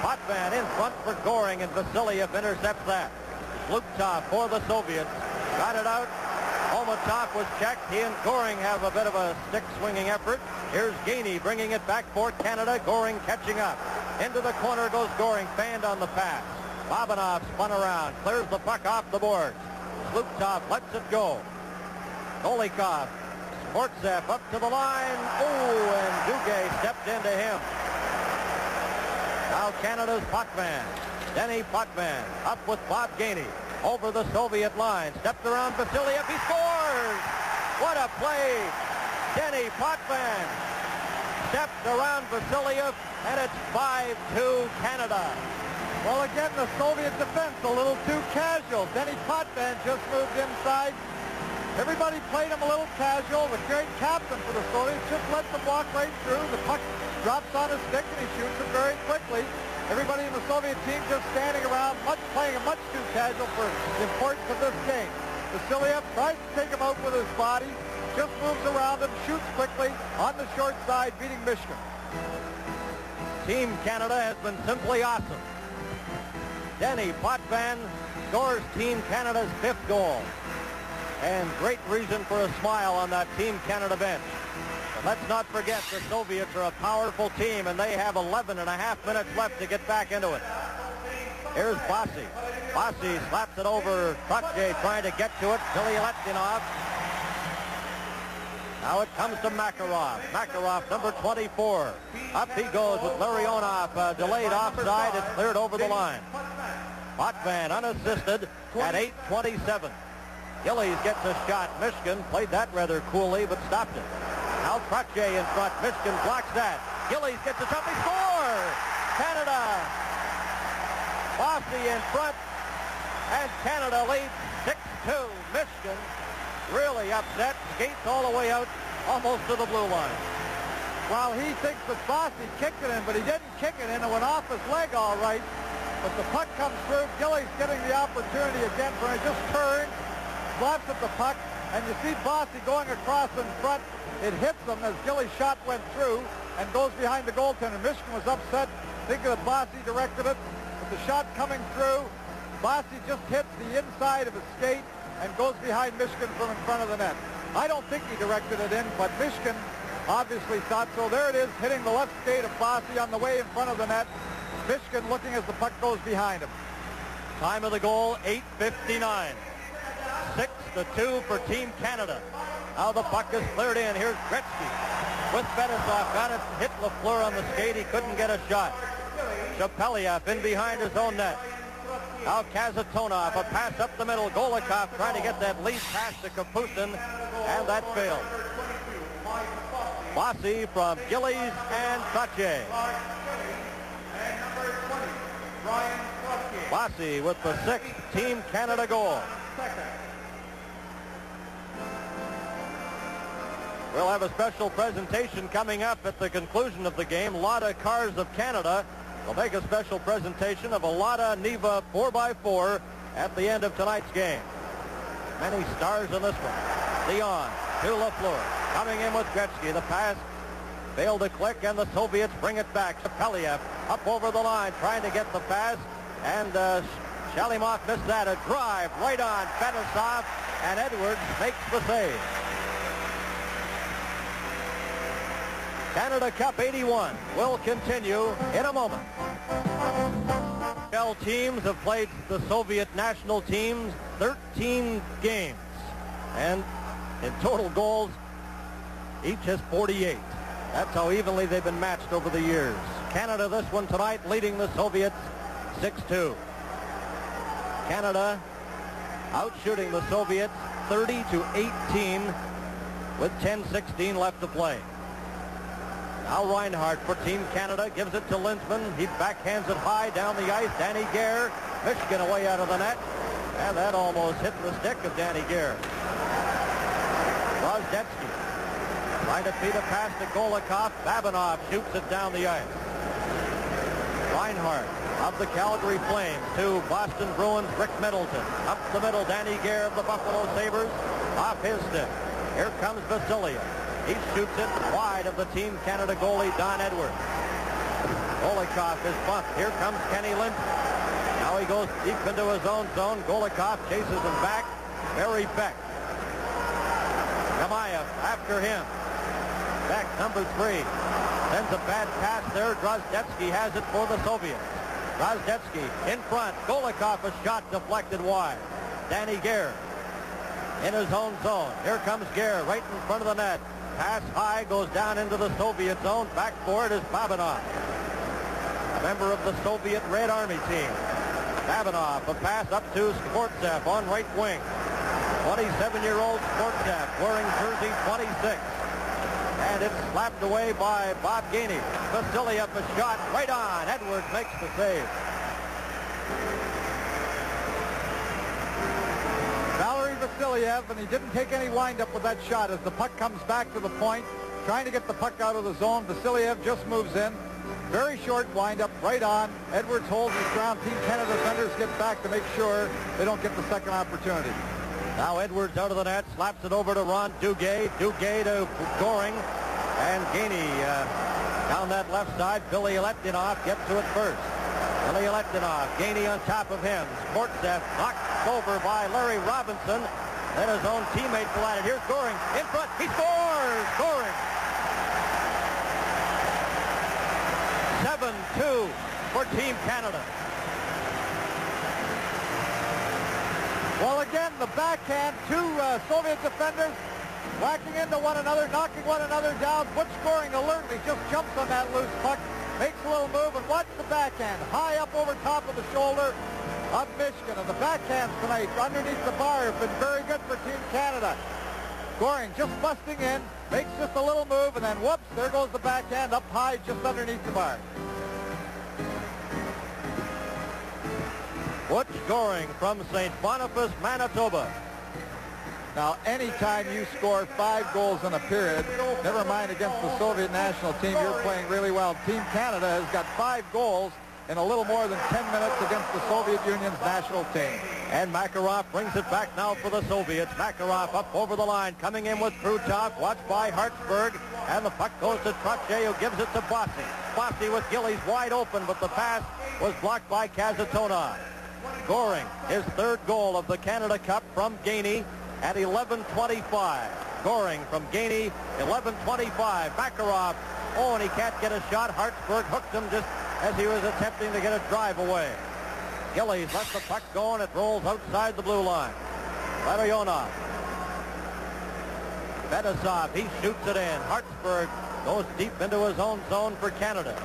Potvin in front for Goring, and Vasiliev intercepts that. Zhlukov for the Soviets. Got it out. Olmatov was checked. He and Goring have a bit of a stick-swinging effort. Here's Gainey bringing it back for Canada. Goring catching up. Into the corner goes Goring, fanned on the pass. Babanov spun around, clears the puck off the boards. Zhlukov lets it go. Golikov, Sportsev up to the line. Oh, and Duguay stepped into him. Now Canada's Potvin. Denny Potvin up with Bob Gainey. Over the Soviet line. Stepped around Vasiliev. He scores! What a play! Denny Potvin stepped around Vasiliev, and it's 5-2 Canada. Well, again, the Soviet defense a little too casual. Denny Potvin just moved inside. Everybody played him a little casual. The great captain for the Soviets just lets them walk right through. The puck drops on his stick, and he shoots it very quickly. Everybody in the Soviet team just standing around, playing much too casual for the importance of this game. Vasiliev tries to take him out with his body, just moves around him, shoots quickly on the short side, beating Michigan. Team Canada has been simply awesome. Denny Potvin scores Team Canada's 5th goal. And great reason for a smile on that Team Canada bench. But let's not forget the Soviets are a powerful team, and they have 11 and a half minutes left to get back into it. Here's Bossy. Bossy slaps it over Trottier, trying to get to it. Billy Letdinov. Now it comes to Makarov. Makarov, number 24. Up he goes with Larionov. Delayed offside. It's cleared over the line. Potvin unassisted at 8:27. Gillies gets a shot. Michigan played that rather coolly, but stopped it. Now Trottier in front. Michigan blocks that. Gillies gets a shot. They score! Canada. Bossy in front. And Canada leads 6-2. Michigan really upset. Skates all the way out, almost to the blue line. Well, he thinks that Bossy kicked it in, but he didn't kick it in. It went off his leg all right. But the puck comes through. Gillies getting the opportunity again for it. Just turns, slaps at the puck, and you see Bossy going across in front. It hits him as Gillies' shot went through and goes behind the goaltender. Michigan was upset, thinking that Bossy directed it. But the shot coming through, Bossy just hits the inside of his skate and goes behind Michigan from in front of the net. I don't think he directed it in, but Michigan obviously thought so. There it is, hitting the left skate of Bossy on the way in front of the net. Michigan looking as the puck goes behind him. Time of the goal, 8:59. 6-2 for Team Canada. Now the puck is cleared in. Here's Gretzky with Fetisov. Got it, hit Lafleur on the skate. He couldn't get a shot. Shapeliev in behind his own net. Now Kazatonov, a pass up the middle. Golikov trying to get that lead pass to Kapustin, and that failed. Bossy from Gillies and Trottier. Bossy with the 6th Team Canada goal. We'll have a special presentation coming up at the conclusion of the game. Lada Cars of Canada will make a special presentation of a Lada Niva 4x4 at the end of tonight's game. Many stars in this one. Leon to Lafleur. Coming in with Gretzky. The pass failed to click, and the Soviets bring it back. Shapeliev up over the line, trying to get the pass, and Shalimov missed that. A drive right on Fetisov, and Edwards makes the save. Canada Cup 81 will continue in a moment. All teams have played the Soviet national teams 13 games, and in total goals, each has 48. That's how evenly they've been matched over the years. Canada this one tonight, leading the Soviets 6-2. Canada out shooting the Soviets 30-18 with 10:16 left to play. Now Reinhardt for Team Canada gives it to Linsman. He backhands it high down the ice. Danny Gare, Michigan away out of the net. And that almost hit the stick of Danny Gare. Rozdetsky trying to feed a pass to Golikov. Babinov shoots it down the ice. Reinhardt of the Calgary Flames to Boston Bruins Rick Middleton. Up the middle, Danny Gare of the Buffalo Sabres off his stick. Here comes Vasiliev. He shoots it wide of the Team Canada goalie, Don Edwards. Golikov is bumped. Here comes Kenny Linton. Now he goes deep into his own zone. Golikov chases him back. Barry Beck. Kamayev after him. Beck, number 3. Sends a bad pass there. Drozdetsky has it for the Soviets. Drozdetsky in front. Golikov, a shot deflected wide. Danny Gare in his own zone. Here comes Gare right in front of the net. Pass high, goes down into the Soviet zone. Back for it is Babinov, a member of the Soviet Red Army team. Babinov, a pass up to Sportsev on right wing. 27-year-old Sportsev wearing jersey 26. And it's slapped away by Bob Gainey. Vasiliev, a shot right on. Edwards makes the save. Vasiliev, and he didn't take any wind-up with that shot as the puck comes back to the point, trying to get the puck out of the zone. Vasiliev just moves in. Very short wind-up, right on. Edwards holds his ground. Team Canada defenders get back to make sure they don't get the second opportunity. Now Edwards out of the net, slaps it over to Ron Duguay. Duguay to Goring. And Gainey down that left side. Billy Letdinov gets to it first. Billy Letdinov, Gainey on top of him. Sportsev knocked over by Larry Robinson. Then his own teammate collided. Here's Goring in front. He scores! Goring. 7-2 for Team Canada. Well, again, the backhand, 2 Soviet defenders whacking into one another, knocking one another down. Butch Goring alertly just jumps on that loose puck, makes a little move, and watch the backhand. High up over top of the shoulder of Michigan. And the backhands tonight underneath the bar have been very good for Team Canada. Goring just busting in, makes just a little move, and then whoops, there goes the backhand up high just underneath the bar. Butch Goring from St. Boniface, Manitoba. Now, anytime you score 5 goals in a period, never mind against the Soviet national team, you're playing really well. Team Canada has got 5 goals in a little more than 10 minutes against the Soviet Union's national team. And Makarov brings it back now for the Soviets. Makarov up over the line, coming in with Krutov, watched by Hartsburg, and the puck goes to Trottier, who gives it to Bossy. Bossy with Gillies wide open, but the pass was blocked by Kazatonov. Goring, his 3rd goal of the Canada Cup from Gainey at 11:25. Goring from Gainey, 11:25. Makarov, and he can't get a shot. Hartsburg hooked him just as he was attempting to get a drive away. Gillies lets the puck go, and it rolls outside the blue line. Larionov. Fetisov, he shoots it in. Hartsburg goes deep into his own zone for Canada.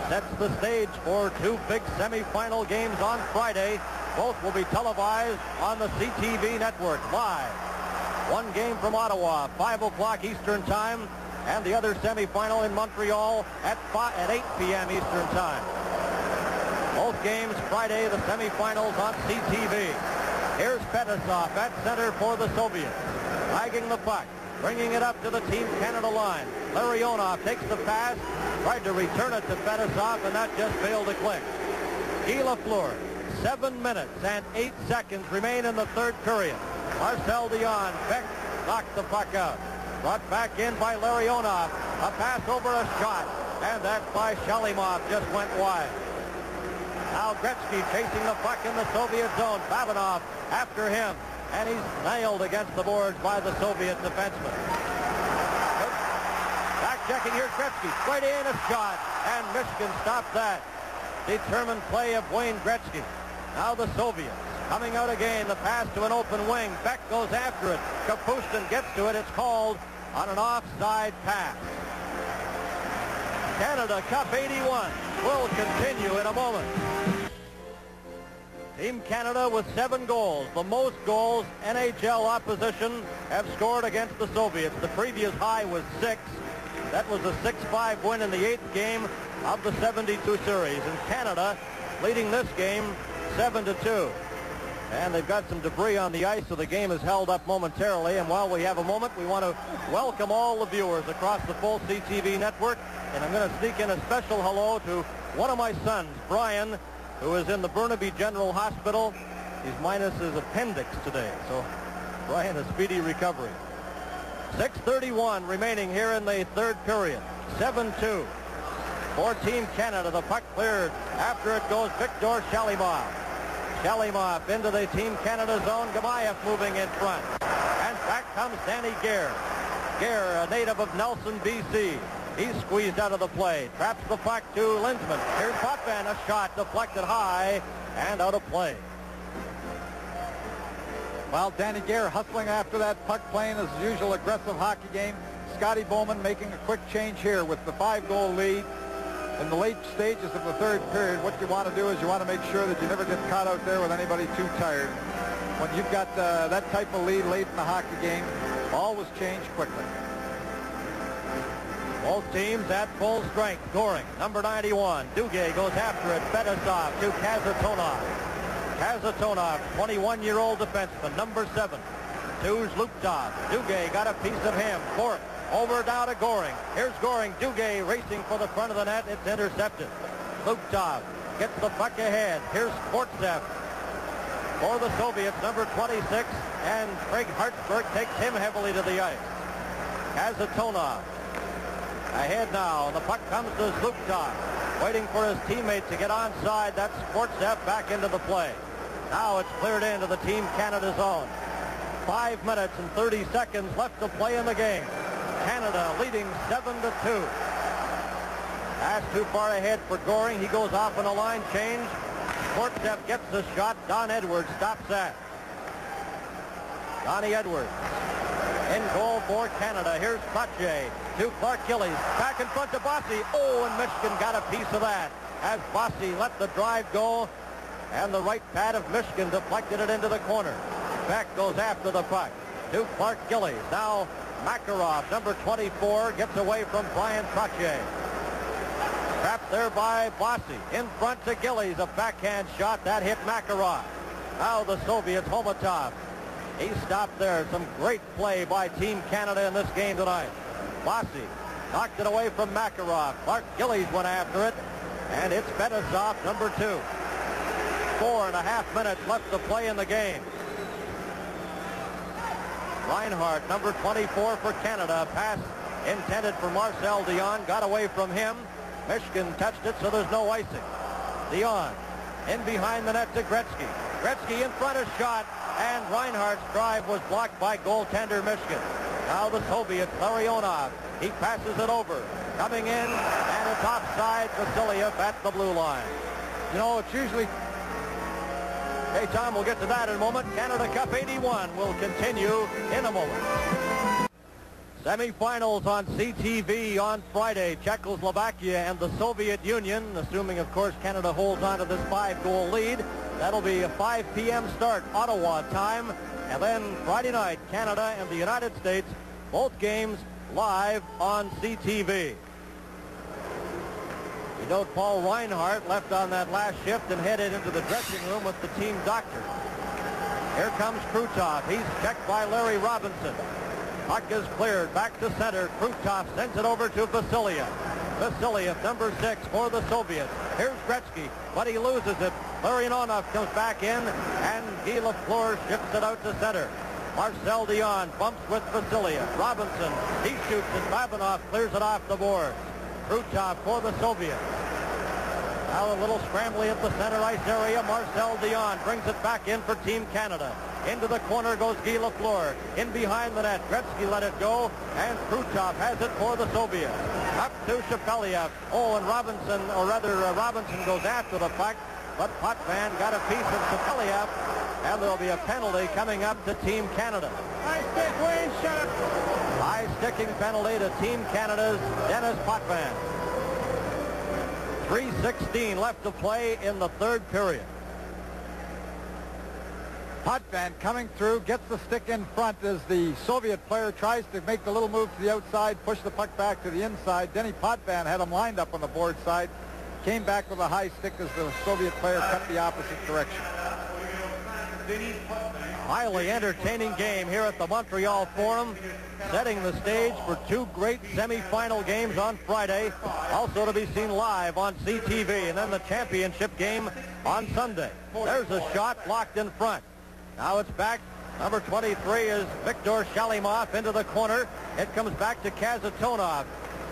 Sets the stage for 2 big semifinal games on Friday. Both will be televised on the CTV network live. One game from Ottawa, 5 o'clock Eastern Time, and the other semifinal in Montreal at 8 p.m. Eastern Time. Both games Friday, the semifinals on CTV. Here's Fetisov at center for the Soviets. Dragging the puck, bringing it up to the Team Canada line. Larionov takes the pass, tried to return it to Fetisov, and that just failed to click. Guy Lafleur, 7 minutes and 8 seconds remain in the 3rd period. Marcel Dion, Beck knocked the puck out. Brought back in by Larionov. A pass over a shot, and that by Shalimov just went wide. Now Gretzky chasing the puck in the Soviet zone. Babinov after him, and he's nailed against the boards by the Soviet defenseman. Back checking, here's Gretzky. Straight in, a shot, and Michigan stopped that. Determined play of Wayne Gretzky. Now the Soviets coming out again. The pass to an open wing. Beck goes after it. Kapustin gets to it. It's called on an offside pass. Canada Cup 81 will continue in a moment. Team Canada with 7 goals, the most goals NHL opposition have scored against the Soviets. The previous high was 6. That was a 6-5 win in the 8th game of the 72 series. And Canada leading this game 7-2. And they've got some debris on the ice, so the game is held up momentarily. And while we have a moment, we want to welcome all the viewers across the full CTV network. And I'm going to sneak in a special hello to one of my sons, Brian, who is in the Burnaby General Hospital. He's minus his appendix today, so Brian, a speedy recovery. 6:31 remaining here in the third period. 7-2 for Team Canada. The puck cleared. After it goes Victor Shalimov. Shalimov into the Team Canada zone. Gamayev moving in front. And back comes Danny Gare. Gare, a native of Nelson, BC. He's squeezed out of the play. Traps the puck to Linsman. Here's Potvin, a shot deflected high and out of play. Well, Danny Gare hustling after that puck, playing his usual aggressive hockey game. Scotty Bowman making a quick change here with the 5-goal lead. In the late stages of the third period, what you want to do is you want to make sure that you never get caught out there with anybody too tired. When you've got that type of lead late in the hockey game, always change quickly. Both teams at full strength. Goring, number 91. Duguay goes after it. Fedosov to Kazatonov. Kazatonov, 21-year-old defenseman, number 7. To Zluptov. Duguay got a piece of him. Cork over down to Goring. Here's Goring. Duguay racing for the front of the net. It's intercepted. Zluptov gets the puck ahead. Here's Sportsev for the Soviets, number 26. And Craig Hartsburg takes him heavily to the ice. Kazatonov ahead now, and the puck comes to Zluptov, waiting for his teammate to get onside. That's Sportsev back into the play. Now it's cleared into the Team Canada zone. 5 minutes and 30 seconds left to play in the game. Canada leading 7-2. Pass too far ahead for Goring. He goes off on a line change. Sportsev gets the shot. Don Edwards stops that. Donnie Edwards in goal for Canada. Here's Pache to Clark Gillies. Back in front to Bossy. Oh, and Michigan got a piece of that as Bossy let the drive go, and the right pad of Michigan deflected it into the corner. Beck goes after the puck to Clark Gillies. Now Makarov, number 24, gets away from Brian Pache. Trapped there by Bossy. In front to Gillies. A backhand shot that hit Makarov. Now the Soviets, Homatov. He stopped there. Some great play by Team Canada in this game tonight. Bossy knocked it away from Makarov. Clark Gillies went after it, and it's Fedosov, number 2. 4.5 minutes left to play in the game. Reinhardt, number 24 for Canada. Pass intended for Marcel Dion. Got away from him. Michigan touched it, so there's no icing. Dion in behind the net to Gretzky. Gretzky in front, a shot, and Reinhardt's drive was blocked by goaltender Michigan. Now the Soviets, Larionov. He passes it over. Coming in, and it's offside. Vasiliev at the blue line. You know, it's usually... Hey, Tom, we'll get to that in a moment. Canada Cup 81 will continue in a moment. Semifinals on CTV on Friday. Czechoslovakia and the Soviet Union, assuming, of course, Canada holds on to this 5-goal lead. That'll be a 5 p.m. start, Ottawa time. And then Friday night, Canada and the United States, both games live on CTV. We note Paul Reinhardt left on that last shift and headed into the dressing room with the team doctor. Here comes Krutov. He's checked by Larry Robinson. Puck is cleared. Back to center. Krutov sends it over to Vasiliev. Vasiliev, number 6 for the Soviets. Here's Gretzky, but he loses it. Larionov comes back in, and Guy Lafleur shifts it out to center. Marcel Dion bumps with Vasiliev. Robinson, he shoots, and Babanov clears it off the board. Krutov for the Soviets. Now a little scrambly at the center ice area. Marcel Dion brings it back in for Team Canada. Into the corner goes Guy Lafleur. In behind the net, Gretzky let it go, and Krutov has it for the Soviets. Up to Shepeliev. Oh, and Robinson goes after the puck, but Potvin got a piece of Shepeliev, and there'll be a penalty coming up to Team Canada. High stick, Wayne, shut up. High sticking penalty to Team Canada's Dennis Potvin. 3:16 left to play in the third period. Potvin coming through, gets the stick in front as the Soviet player tries to make the little move to the outside, push the puck back to the inside. Denny Potvin had him lined up on the board side, came back with a high stick as the Soviet player cut the opposite direction. Highly entertaining game here at the Montreal Forum, setting the stage for two great semifinal games on Friday, also to be seen live on CTV, and then the championship game on Sunday. There's a shot blocked in front. Now it's back. Number 23 is Viktor Shalimov into the corner. It comes back to Kazatonov.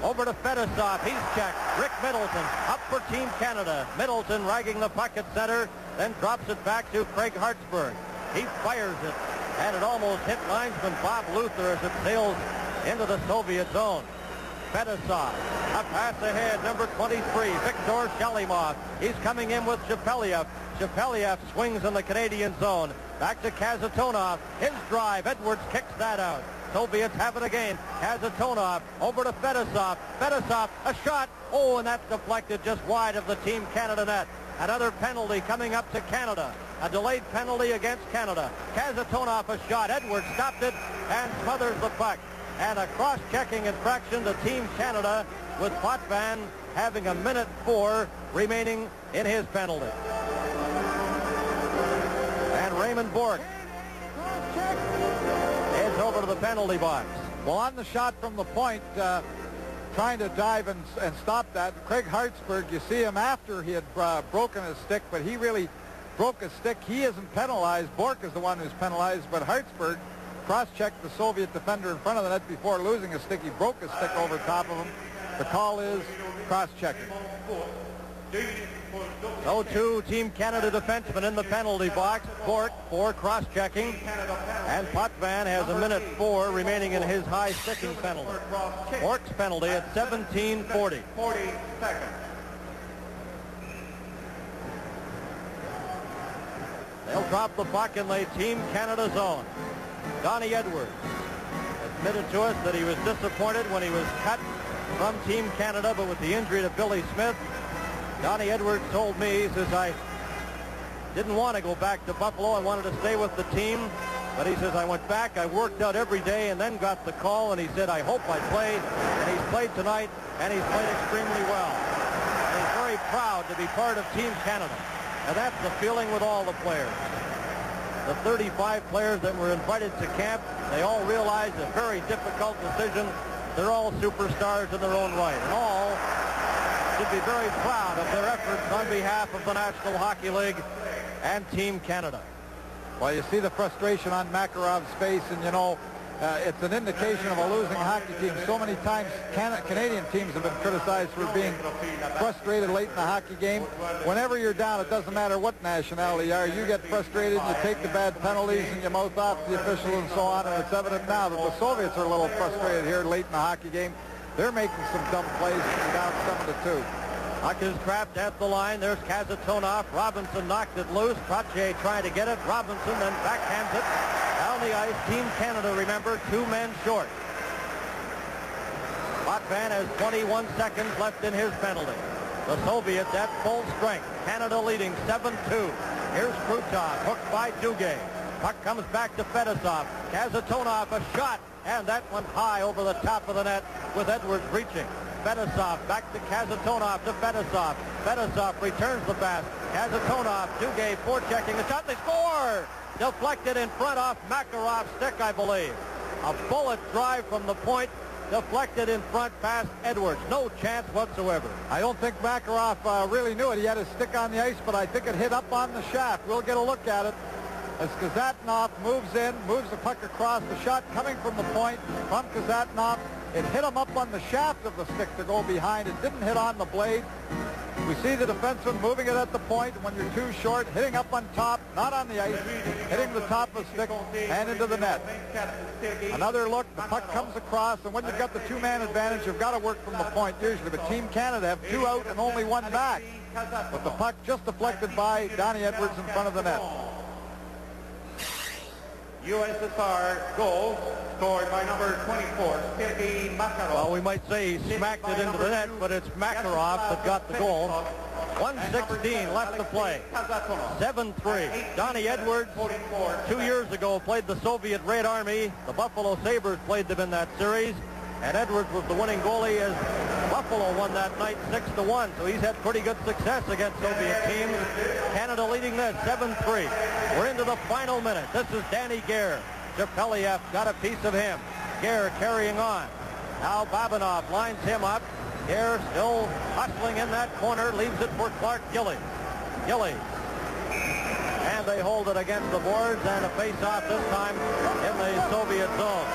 Over to Fedosov. He's checked. Rick Middleton up for Team Canada. Middleton ragging the puck at center, then drops it back to Craig Hartsburg. He fires it, and it almost hit linesman Bob Luther as it sails into the Soviet zone. Fedosov, a pass ahead, number 23, Viktor Shalimov. He's coming in with Shepeliev. Shepeliev swings in the Canadian zone. Back to Kazatonov. His drive. Edwards kicks that out. Soviets have it again. Kazatonov over to Fedosov. Fedosov, a shot. Oh, and that's deflected just wide of the Team Canada net. Another penalty coming up to Canada. A delayed penalty against Canada. Kazatonov a shot. Edwards stopped it and smothers the puck. And a cross-checking infraction to Team Canada, with Potvin having a minute 4 remaining in his penalty. And Raymond Bourque heads over to the penalty box. Well, on the shot from the point, trying to dive and stop that, Craig Hartsburg, you see him after he had broken his stick, but he really broke his stick. He isn't penalized. Bourque is the one who's penalized, but Hartsburg cross-checked the Soviet defender in front of the net before losing his stick. He broke his stick over top of him. The call is cross-checking. So two Team Canada defensemen in the penalty box. Bourque for cross-checking. And Potvin has a minute 4 remaining in his high sticking penalty. Bourque's penalty at 17:40. 40 seconds. They'll drop the puck in the Team Canada zone. Donnie Edwards admitted to us that he was disappointed when he was cut from Team Canada, but with the injury to Billy Smith, Donnie Edwards told me, he says, I didn't want to go back to Buffalo. I wanted to stay with the team. But he says, I went back, I worked out every day, and then got the call, and he said, I hope I play. And he's played tonight, and he's played extremely well. And he's very proud to be part of Team Canada. And that's the feeling with all the players. The 35 players that were invited to camp, they all realized a very difficult decision. They're all superstars in their own right. And all should be very proud of their efforts on behalf of the National Hockey League and Team Canada. Well, you see the frustration on Makarov's face, and you know, it's an indication of a losing hockey team. So many times Canadian teams have been criticized for being frustrated late in the hockey game. Whenever you're down, it doesn't matter what nationality you are, you get frustrated and you take the bad penalties and you mouth off the official and so on, and it's evident now that the Soviets are a little frustrated here late in the hockey game. They're making some dumb plays and they're down 7-2. Puck is trapped at the line. There's Kazatonov. Robinson knocked it loose. Trottier trying to get it. Robinson then backhands it down the ice. Team Canada, remember, 2 men short. Potvin has 21 seconds left in his penalty. The Soviets at full strength. Canada leading 7-2. Here's Krutov, hooked by Duguay. Puck comes back to Fedosov. Kazatonov, a shot, and that went high over the top of the net with Edwards reaching. Fedosov back to Kazatonov to Fedosov. Fedosov returns the pass. Kazatonov, Duguay forechecking the shot. They score! Deflected in front off Makarov's stick, I believe. A bullet drive from the point, deflected in front past Edwards. No chance whatsoever. I don't think Makarov really knew it. He had his stick on the ice, but I think it hit up on the shaft. We'll get a look at it as Kazatonov moves in, moves the puck across. The shot coming from the point from Kazatonov. It hit him up on the shaft of the stick to go behind. It didn't hit on the blade. We see the defenseman moving it at the point when you're too short, hitting up on top, not on the ice, hitting the top of the stick and into the net. Another look, the puck comes across, and when you've got the 2-man advantage, you've got to work from the point usually. But Team Canada have 2 out and only 1 back. But the puck just deflected by Donnie Edwards in front of the net. USSR goal scored by number 24, Sergei Makarov. Well, we might say he smacked it into the net, but it's Makarov that got the goal. 1:16 left to play. 7-3. Donnie Edwards, 2 years ago, played the Soviet Red Army. The Buffalo Sabres played them in that series. And Edwards was the winning goalie as Buffalo won that night 6-1. So he's had pretty good success against Soviet teams. Canada leading this 7-3. We're into the final minute. This is Danny Gare. Shepeliev got a piece of him. Gare carrying on. Now Babanov lines him up. Gare still hustling in that corner, leaves it for Clark Gillies. Gillies. And they hold it against the boards, and a face-off this time in the Soviet zone.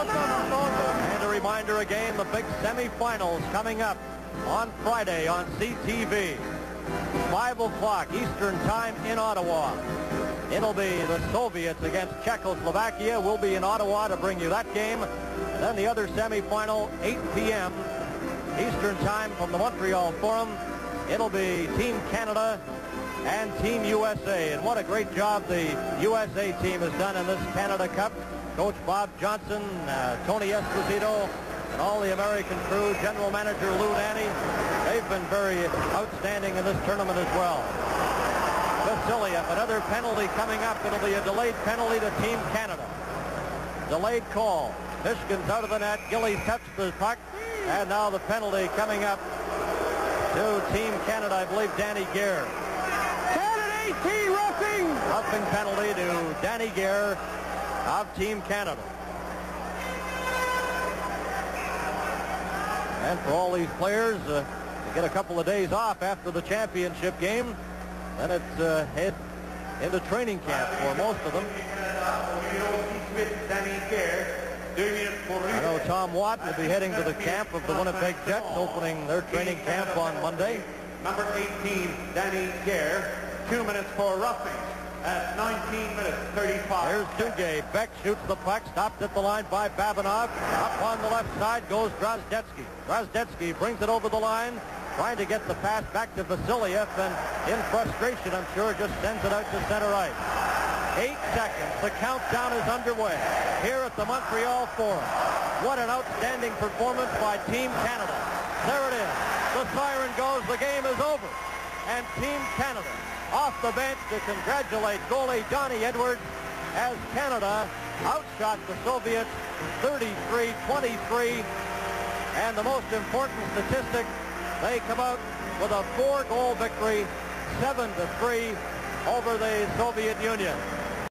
And a reminder again, the big semifinals coming up on Friday on CTV. 5 o'clock Eastern Time in Ottawa. It'll be the Soviets against Czechoslovakia. We'll be in Ottawa to bring you that game. And then the other semifinal, 8 p.m. Eastern Time from the Montreal Forum. It'll be Team Canada and Team USA. And what a great job the USA team has done in this Canada Cup. Coach Bob Johnson, Tony Esposito, and all the American crew, General Manager Lou Nanne. They've been very outstanding in this tournament as well. Vasiliev, another penalty coming up. It'll be a delayed penalty to Team Canada. Delayed call. Mishkin's out of the net. Gillies touched the puck. And now the penalty coming up to Team Canada, I believe Danny Gare. Canada 18, roughing! Roughing penalty to Danny Gare of Team Canada. And for all these players, they get a couple of days off after the championship game. Then it's head into training camp for most of them. I know Tom Watt will be heading to the camp of the Winnipeg Jets, opening their training camp on Monday. Number 18, Danny Gare, 2 minutes for roughing at 19 minutes 35. Here's Duguay. Beck shoots the puck, stopped at the line by Babanov. Up on the left side goes Drozdetsky. Drozdetsky brings it over the line, trying to get the pass back to Vasiliev, and in frustration, I'm sure, just sends it out to center ice. 8 seconds. The countdown is underway here at the Montreal Forum. What an outstanding performance by Team Canada. There it is. The siren goes. The game is over. And Team Canada off the bench to congratulate goalie Donnie Edwards as Canada outshot the Soviets 33-23. And the most important statistic, they come out with a 4-goal victory, 7-3 over the Soviet Union.